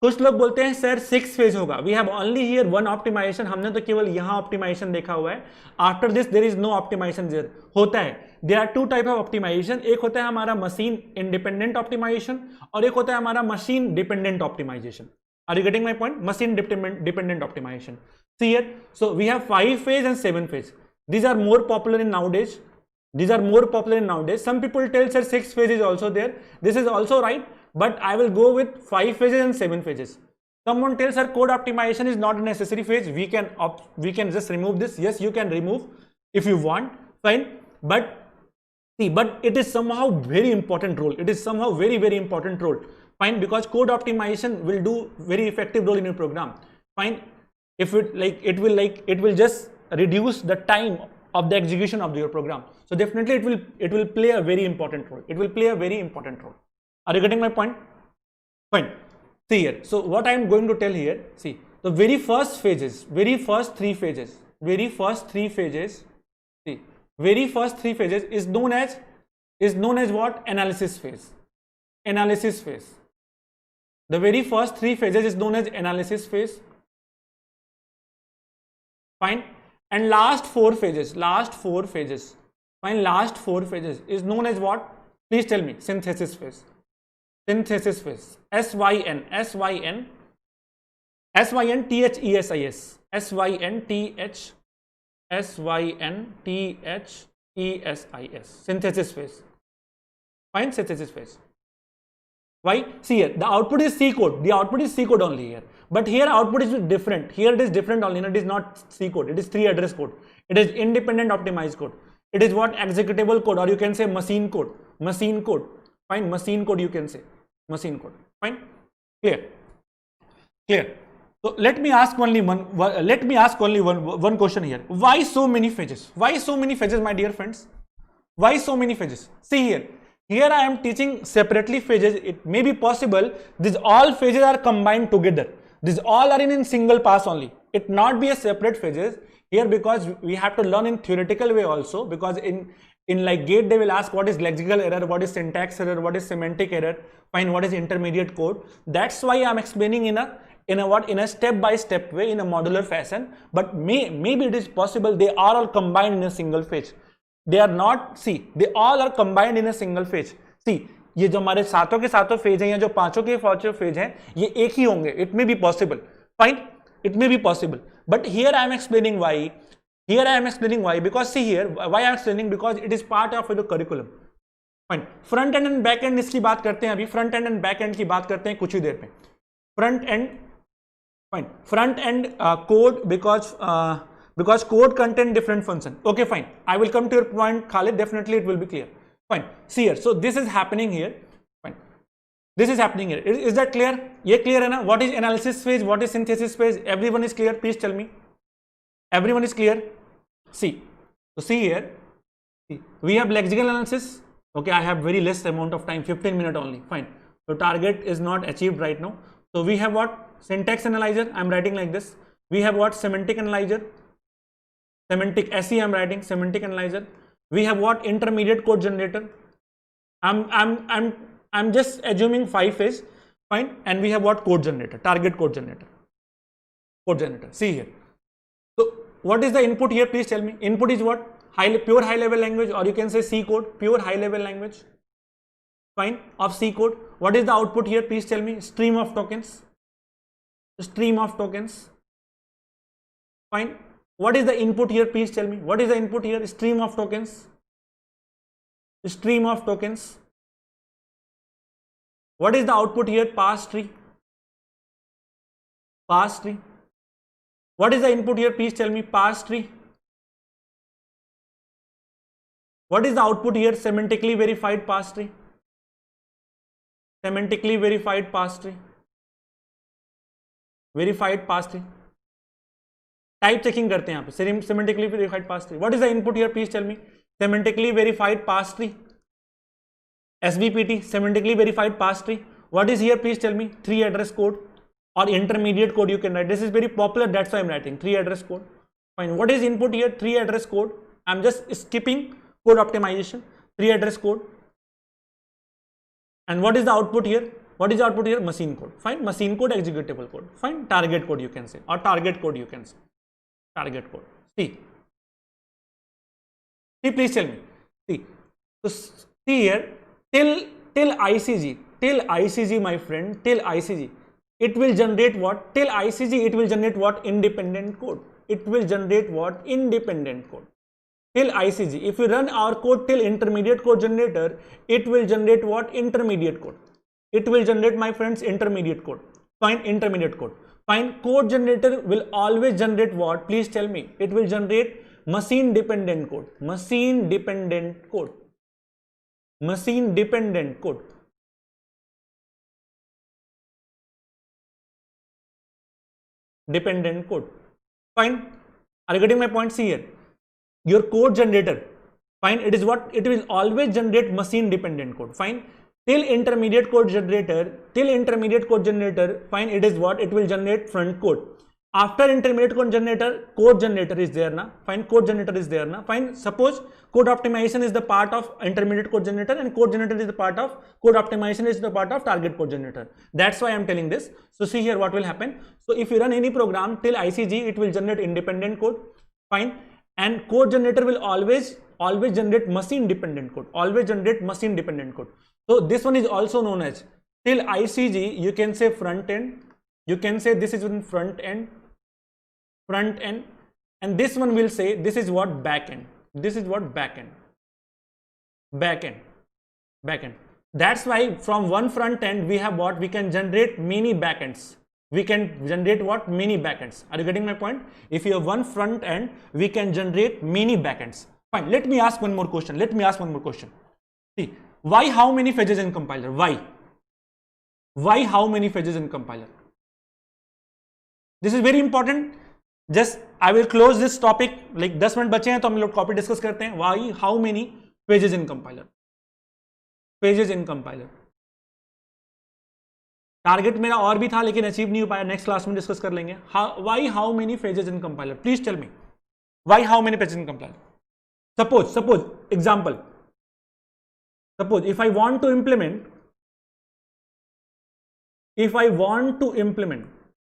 कुछ लोग बोलते हैं सर 6 फेज होगा. We have only here 1 optimisation. हमने तो केवल यहां ऑप्टिमाइजेशन देखा हुआ है. After this there is no optimisation. There होता है. There are 2 type of optimisation. एक होता है हमारा मशीन इंडिपेंडेंट ऑप्टिमाइजेशन और एक होता है हमारा machine dependent optimisation. Are you getting my point? Machine dependent optimisation. See here, so we have 5 phase and 7 phase. These are more popular in nowadays. Some people tell sir 6 phases is also there. This is also right, but I will go with 5 phases and 7 phases. Someone tells sir code optimization is not a necessary phase. We can just remove this. Yes, you can remove if you want. Fine, but see, but it is somehow very important role. It is somehow very important role. Fine, because code optimization will do very effective role in your program. Fine, if it will just reduce the time of the execution of your program. So definitely it will play a very important role. It will play a very important role. Are you getting my point? Fine. See here. So what I am going to tell here, see, the very first 3 phases, see, very first 3 phases is known as what? Analysis phase. The very first 3 phases is known as analysis phase. Fine. And last 4 phases, fine, last 4 phases is known as what? Please tell me. Synthesis phase. SYN, synthesis phase. Fine, synthesis phase. Why? See here, the output is C code. The output is C code only here. But here output is different. Here it is different only. It is not C code. It is 3 address code. It is independent optimized code. It is what? Executable code, or you can say machine code. Fine, machine code you can say. Machine code. Fine. Clear. So let me ask only one question here. Why so many phases? Why so many phases, my dear friends? Why so many phases? See here. Here I am teaching separately phases. It may be possible these all phases are combined together. These all are in single pass only. It not be a separate phases here, because we have to learn in theoretical way also, because in like GATE they will ask what is lexical error, what is syntax error, what is semantic error, fine, what is intermediate code. That's why I am explaining in a step by step way, in a modular fashion. But maybe it is possible they are all combined in a single phase. They are not, see, they all are combined in a single phase. See, ये जो हमारे सातों के सातों phase हैं या जो पांचों के पांचों फेज हैं, ये एक ही होंगे. It may be possible. Fine, it may be possible. But here I am explaining why. Because see here, why I am explaining, because it is part of the curriculum. Fine, front end and back and इसकी बात करते हैं अभी, front end and back and की बात करते हैं कुछ ही देर में. Front end, fine, front end code because code contain different function. Okay, fine, I will come to your point, Khalid, definitely it will be clear. Fine, see here, so this is happening here. Fine, this is happening here. Is that clear? Ye clear hai na? What is analysis phase, what is synthesis phase? Everyone is clear? Please tell me. Everyone is clear? See, so see here, we have lexical analysis. Okay, I have very less amount of time, 15 minutes only. Fine, so target is not achieved right now. So we have what? Syntax analyzer, I'm writing like this. We have what? Semantic analyzer. Semantic SE, I'm writing semantic analyzer. We have what? Intermediate code generator. I'm just assuming 5 phase. Fine, and we have what? Code generator, target code generator. Code generator. See here. So what is the input here? Please tell me. Input is what? Pure high level language, or you can say C code, pure high level language. Fine, of C code. What is the output here? Please tell me. Stream of tokens. Stream of tokens. Fine. What is the input here? Please tell me. What is the input here? Stream of tokens. Stream of tokens. What is the output here? Parse tree. Parse tree. What is the input here? Please tell me. Parse tree. What is the output here? Semantically verified parse tree. Semantically verified parse tree. Verified parse tree. Type checking करते हैं यहाँ पे. Semantically verified parse tree. What is the input here? Please tell me. Semantically verified parse tree. SVPT, semantically verified parse tree. What is here? Please tell me. 3 address code or intermediate code you can write. This is very popular, that's why I'm writing 3 address code. Fine. What is input here? 3 address code. I'm just skipping code optimization. 3 address code. And what is the output here? What is the output here? Machine code. Fine. Machine code, executable code. Fine. Target code you can say, or target code you can say. Target code. See, please tell me. See, so see here, till ICG, my friend, till ICG, it will generate what? Till ICG, it will generate what? Independent code. It will generate what? Independent code. Till ICG. If you run our code till intermediate code generator, it will generate what? Intermediate code. It will generate, my friends, intermediate code. Fine, intermediate code. Fine, code generator will always generate what? Please tell me. It will generate machine dependent code. Machine dependent code. Machine dependent code. Dependent code. Fine. Are you getting my point? See here. Your code generator. Fine. It is what? It will always generate machine dependent code. Fine. Till intermediate code generator, fine, it is what? It will generate front code. After intermediate code generator is there na. Fine, code generator is there na. Fine, suppose code optimization is the part of intermediate code generator and code generator is the part of, code optimization is the part of target code generator. That's why I'm telling this. So see here what will happen. So if you run any program till ICG, it will generate independent code. Fine, and code generator will always generate machine dependent code. Always generate machine dependent code. So this one is also known as till ICG. You can say front end. You can say this is in front end, and this one will say this is what? Back end. This is what? Back end. That's why from one front end we have what? We can generate many backends. We can generate what? Many backends. Are you getting my point? If you have one front end, we can generate many backends. Fine. Let me ask one more question. See. Why how many phases in compiler? Why how many phases in compiler? This is very important. Just I will close this topic. Like 10 minute बचे हैं तो हम लोग topic discuss करते हैं. Why how many phases in compiler? Phages in compiler. Target मेरा और भी था लेकिन अचीव नहीं हो पाया. नेक्स्ट क्लास में डिस्कस कर लेंगे. Why how many phases in compiler? Please tell me. Why how many phases in compiler? Suppose example. Suppose if I want to implement,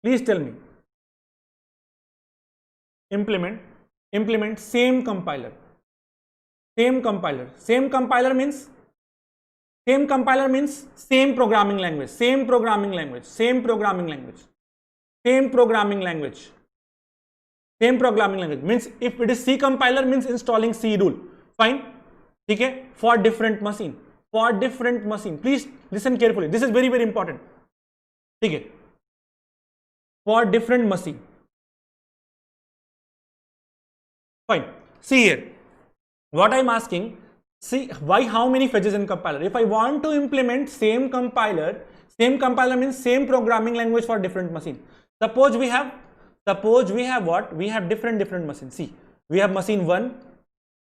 please tell me. Implement same compiler. Same compiler means same programming language. Means if it is C compiler means installing C rule. Fine. Okay, for different machine. for different machine. Please listen carefully. This is very, very important. Okay. For different machine. Fine. See here. What I'm asking, see why how many phases in compiler? If I want to implement same compiler means same programming language for different machine. Suppose we have what? We have different machines. See, we have machine 1,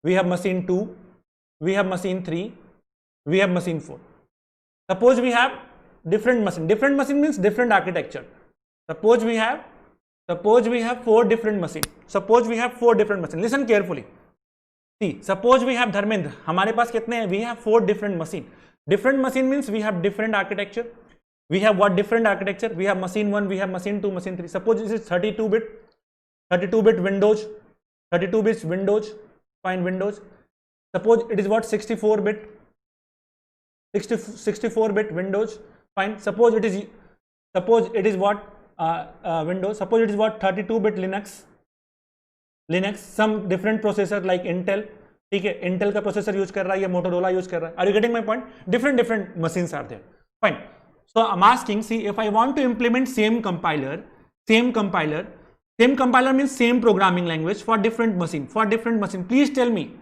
we have machine 2, we have machine 3, we have machine 4. Suppose we have different machine means different architecture. Suppose we have 4 different machines. Listen carefully. See, suppose we have Dharmendra. हमारे पास कितने हैं? We have 4 different machine. Different machine means we have different architecture. We have what different architecture? We have machine 1, we have machine 2, machine 3. Suppose this is 32-bit Windows, 32-bit Windows, fine Windows. Suppose it is what 64-bit Windows, fine. Suppose it is what Windows. Suppose it is what 32-bit Linux, some different processor like Intel. ठीक है, Intel का processor use कर रहा है या Motorola use कर रहा है. Are you getting my point? Different machines are there. Fine. So I'm asking, see, if I want to implement same compiler means same programming language for different machine. Please tell me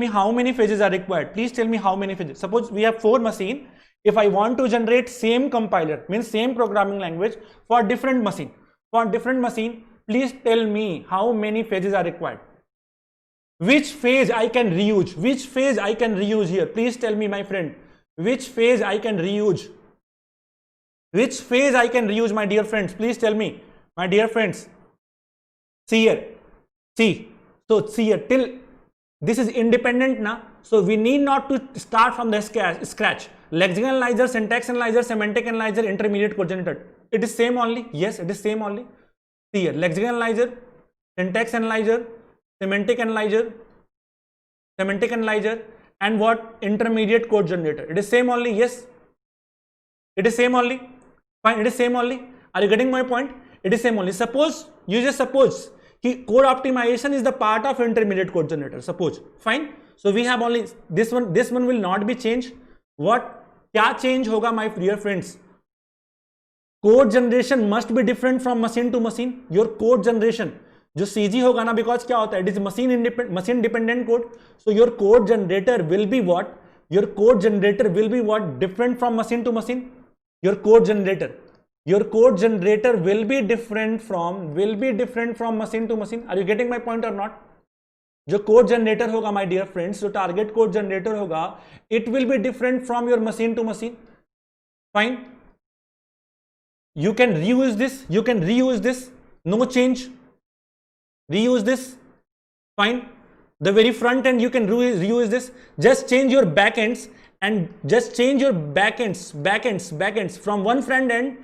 how many phases are required. Please tell me how many phases. Suppose we have 4 machine. If I want to generate same compiler means same programming language for different machine. Please tell me how many phases are required. Which phase I can reuse? Here? Please tell me, my friend. Which phase I can reuse? My dear friends? Please tell me, my dear friends. See here. So see here. Till this is independent now. So we need not to start from the scratch. Lexical analyzer, syntax analyzer, semantic analyzer, intermediate code generator. It is same only. Yes, it is same only. See here, lexical analyzer, syntax analyzer, semantic analyzer, and what? Intermediate code generator. It is same only. Yes, it is same only. Fine, it is same only. Are you getting my point? It is same only. Suppose that code optimization is the part of intermediate code generator. Suppose, fine. So we have only this one. This one will not be changed. What? क्या change होगा, my dear friends? Code generation must be different from machine to machine. Your code generation जो CG होगा ना, because क्या होता है? It is machine dependent code. So your code generator will be what? Different from machine to machine. Your code generator will be different from machine to machine. Are you getting my point or not? जो code generator होगा, my dear friends, जो target code generator होगा, it will be different from your machine to machine. Fine, you can reuse this, no change, reuse this. Fine, the very front end you can reuse this. Just change your backends from one front end.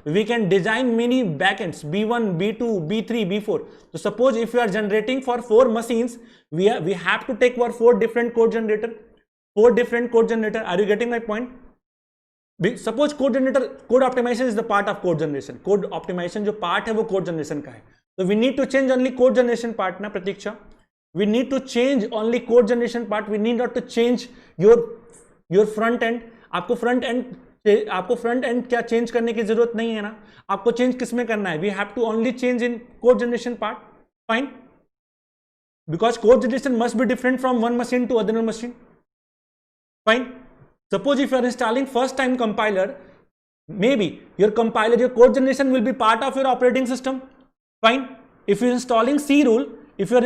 We can design many backends, B1, B2, B3, B4. So suppose if you are generating for 4 machines, we have to take for 4 different code generator. Are you getting my point? Suppose code optimization is the part of code generation. Code optimization जो part है वो code generation का है. So we need to change only code generation part ना प्रतीक्षा. We need to change only code generation part. We need not to change your front end. आपको front end क्या change करने की जरूरत नहीं है ना. आपको change किस में करना है? We have to only change in code generation part. Fine. Because code generation must be different from one machine to other machine. Fine. Suppose if you are installing first time compiler, maybe your code generation will be part of your operating system. Fine. If you are installing C rule, this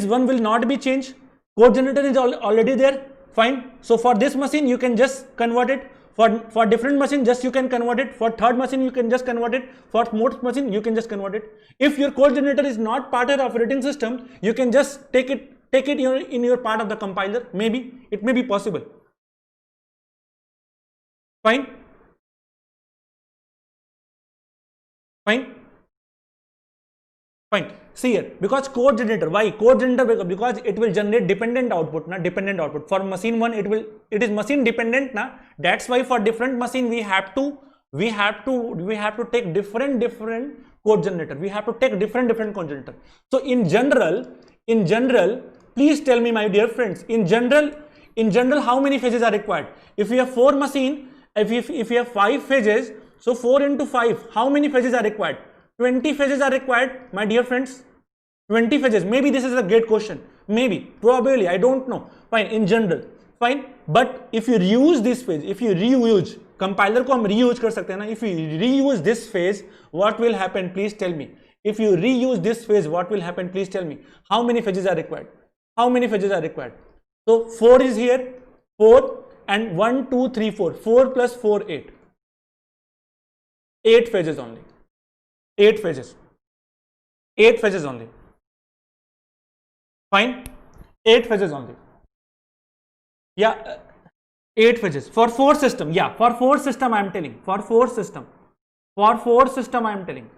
one will not be changed. Code generator is already there. Fine. So for this machine you can just convert it. For different machine just you can convert it. For third machine you can just convert it. For fourth machine you can just convert it. If your code generator is not part of the operating system, you can just take it in your part of the compiler. Maybe it may be possible. Fine. See here, because code generator, why code generator? Because it will generate dependent output. For machine 1 it is machine dependent na. That's why for different machine we have to take different code generator. We have to take different code generator. So in general Please tell me, my dear friends, in general, how many phases are required? If you have 4 machine, if you have 5 phases, so 4 into 5, how many phases are required? 20 phases are required, my dear friends. 20 phases. Maybe this is a great question. Maybe, probably, I don't know. Fine, in general, fine. But if you reuse this phase, if you reuse, compiler को हम reuse कर सकते हैं ना. If you reuse this phase, what will happen? Please tell me. If you reuse this phase, what will happen? Please tell me. How many phases are required? How many phases are required? So 4 is here, 4 and 1, 2, 3, 4. 4 plus 4, 8. 8 phases only. 8 phases. 8 phases only. Fine. 8 phases only. Yeah. 8 phases. For 4 system. Yeah. For 4 system I am telling. For 4 system. For 4 system I am telling.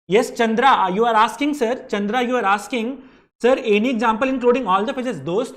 Yes, Chandra, you are asking, sir. Chandra, you are asking, sir, any example including all the phases? Dost,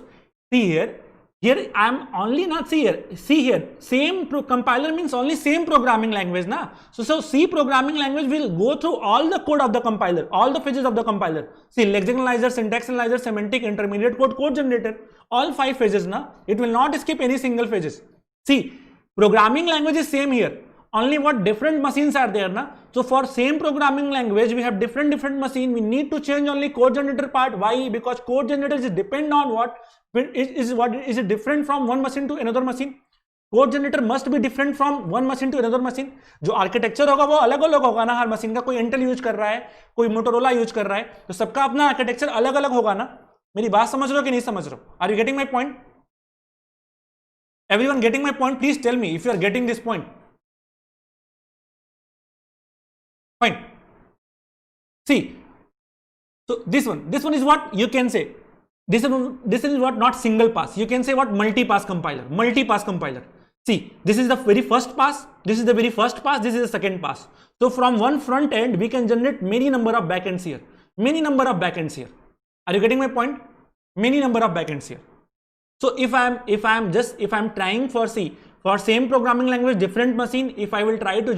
see here. Here I am only not see here. See here. Same compiler means only same programming language, na? So C programming language will go through all the code of the compiler, all the phases of the compiler. See, lexical analyzer, syntax analyzer, semantic, intermediate code, code generator, all 5 phases, na? It will not skip any single phases. See, programming language is same here. Only what different machines are there, na? So for same programming language, we have different machine. We need to change only code generator part. Why? Because code generator is depend on what is it different from one machine to another machine. Code generator must be different from one machine to another machine. जो architecture होगा वो अलग अलग होगा ना हर machine का. कोई Intel use कर रहा है, कोई मोटोरोला यूज कर रहा है, तो सबका अपना आर्किटेक्चर अलग अलग होगा ना. मेरी बात समझ रहे हो कि नहीं समझ रहे हो? Are you getting my point? Everyone getting my point? Please tell me if you are getting this point. Fine. See, so this one is what you can say. This is what not single pass. You can say what multi-pass compiler. Multi-pass compiler. See, this is the very first pass. This is the very first pass. This is the second pass. So from one front end, we can generate many number of backends here. Many number of backends here. Are you getting my point? Many number of backends here. So if I'm trying for C, for same programming language, different machine, if I will try to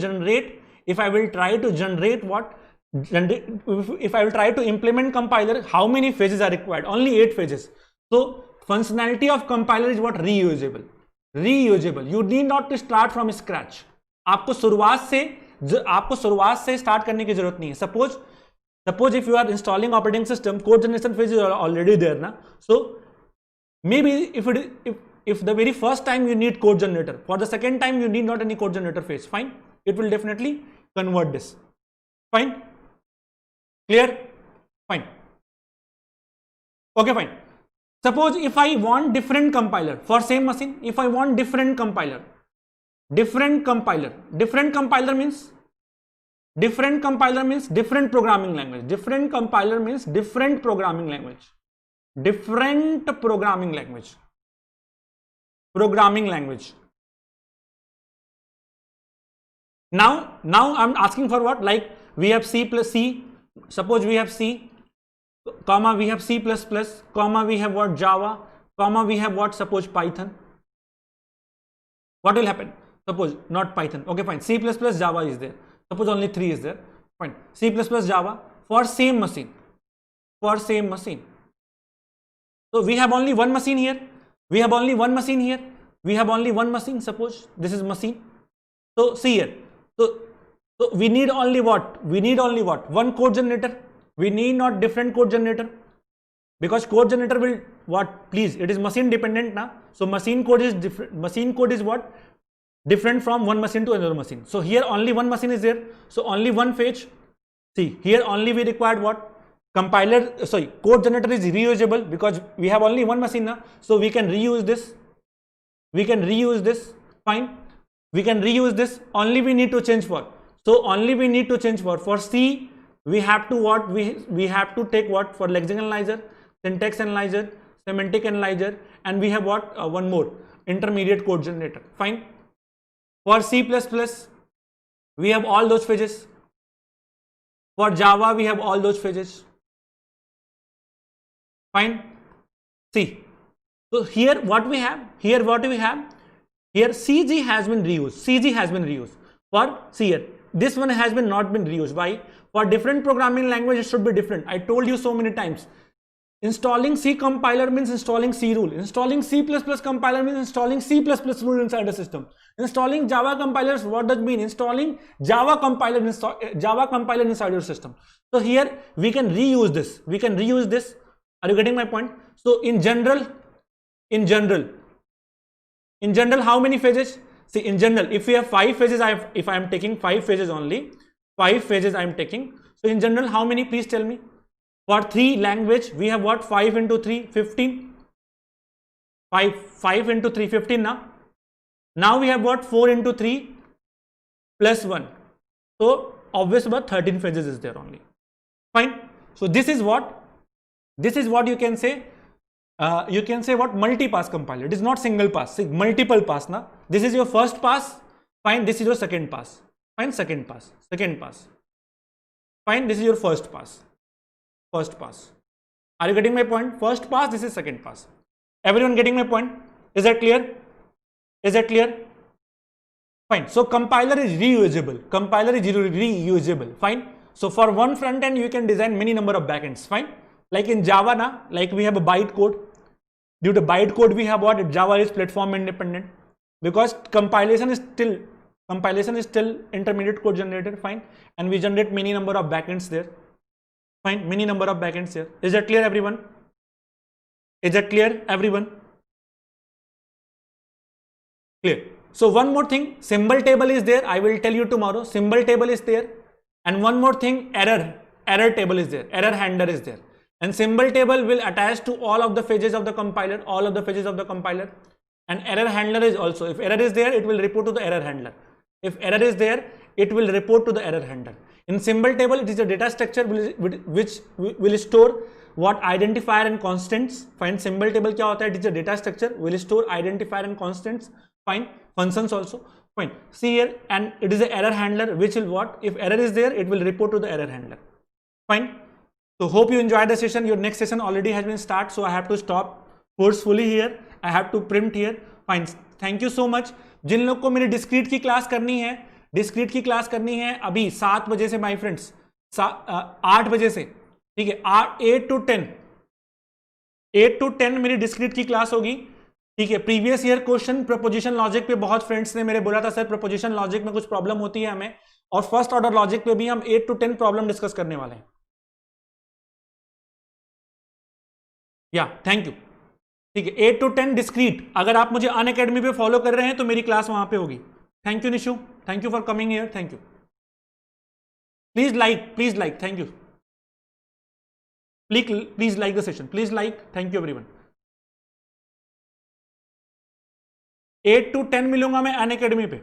implement compiler, how many phases are required? Only 8 phases. So functionality of compiler is what? Reusable. Reusable. You need not to start from scratch. आपको शुरुआत से start करने की जरूरत नहीं है. Suppose if you are installing operating system, code generation phase is already there, na? So maybe if the very first time you need code generator, for the second time you need not any code generator phase. Fine. It will definitely convert this. Fine. Clear? Fine. Okay, fine. Suppose if I want different compiler for same machine, if I want different compiler means different programming language. Different compiler means different programming language. Different programming language. Now I'm asking for what? Like we have C plus C. Suppose we have C, comma we have C++, comma we have what? Java, comma we have what? Suppose Python. What will happen? Suppose not Python. Okay, fine. C++ Java is there. Suppose only 3 is there. Fine. C++ Java for same machine. So we have only one machine here. Suppose this is machine. So see here. So we need only what? One code generator. We need not different code generator. Because code generator will what? Please, it is machine dependent now. So machine code is different. Machine code is what? Different from one machine to another machine. So here only one machine is there. So only one phase. See, here only we required what? Code generator is reusable because we have only one machine now. So we can reuse this. Fine. We can reuse this. Only we need to change for. For C, we have to what? We have to take what? For lexical analyzer, syntax analyzer, semantic analyzer, and we have what? One more, intermediate code generator. Fine. For C++, we have all those phases. For Java, we have all those phases. Fine. See. So here what we have? Here CG has been reused. For C here. This one has not been reused. Why? For different programming language, it should be different. I told you so many times. Installing C compiler means installing C rule. Installing C++ compiler means installing C++ rule inside the system. Installing Java compilers, what does it mean? Installing Java compiler inside your system. So here we can reuse this. We can reuse this. Are you getting my point? So in general, how many phases? See, in general, if we have 5 phases, if I am taking 5 phases only, 5 phases I am taking. So in general, how many? Please tell me. For 3 language, we have what? 5 into 3, 15. 5 into 3, 15 now. Now we have what? 4 into 3 plus 1. So obviously about 13 phases is there only. Fine. So this is what you can say. You can say what? Multi-pass compiler. It is not single pass. See, multiple pass now. This is your first pass. Fine. This is your second pass. Fine. Second pass. Second pass. Fine. This is your first pass. First pass. Are you getting my point? First pass, this is second pass. Everyone getting my point? Is that clear? Is that clear? Fine. So compiler is reusable. Compiler is reusable. Fine. So for one front end, you can design many number of backends. Fine. Like in Java now, like we have a bytecode. Due to bytecode, we have what? Java is platform independent. Because compilation is still intermediate code generated. Fine. And we generate many number of backends there. Fine, many number of backends here. Is that clear, everyone? Is that clear, everyone? Clear. So one more thing, symbol table is there. I will tell you tomorrow. Symbol table is there. And one more thing, error table is there. Error handler is there. And symbol table will attach to all of the phases of the compiler. All of the phases of the compiler. And error handler is also. If error is there, it will report to the error handler. If error is there, it will report to the error handler. In symbol table, it is a data structure which will store what? Identifier and constants. Fine. Symbol table क्या होता है? It is a data structure will store identifier and constants. Fine. Functions also. Fine. See here, and it is an error handler which will what? If error is there, it will report to the error handler. Fine. So hope you enjoyed the session. Your next session already has been started, so I have to stop forcefully here. I have to print here. Fine. Thank you so much. जिन लोग को मेरी discrete की class करनी है, discrete की class करनी है अभी 7 बजे से माय फ्रेंड्स, 8 बजे से, ठीक है, 8 to 10 मेरी डिस्क्रीट की क्लास होगी, ठीक है। Previous year question preposition logic पे बहुत फ्रेंड्स ने मेरे बोला था सर प्रपोजिशन लॉजिक में कुछ प्रॉब्लम होती है हमें, और फर्स्ट ऑर्डर लॉजिक पे भी हम 8 to 10 प्रॉब्लम डिस्कस करने वाले हैं। या थैंक यू, ठीक है। 8 to 10 डिस्क्रीट, अगर आप मुझे अनअकैडमी पे फॉलो कर रहे हैं तो मेरी क्लास वहां पे होगी। Thank you Nishu, thank you for coming here, thank you. Please like, thank you. Please like the session, please like, thank you everyone. 8 to 10 मिलूंगा मैं अनअकैडमी पे।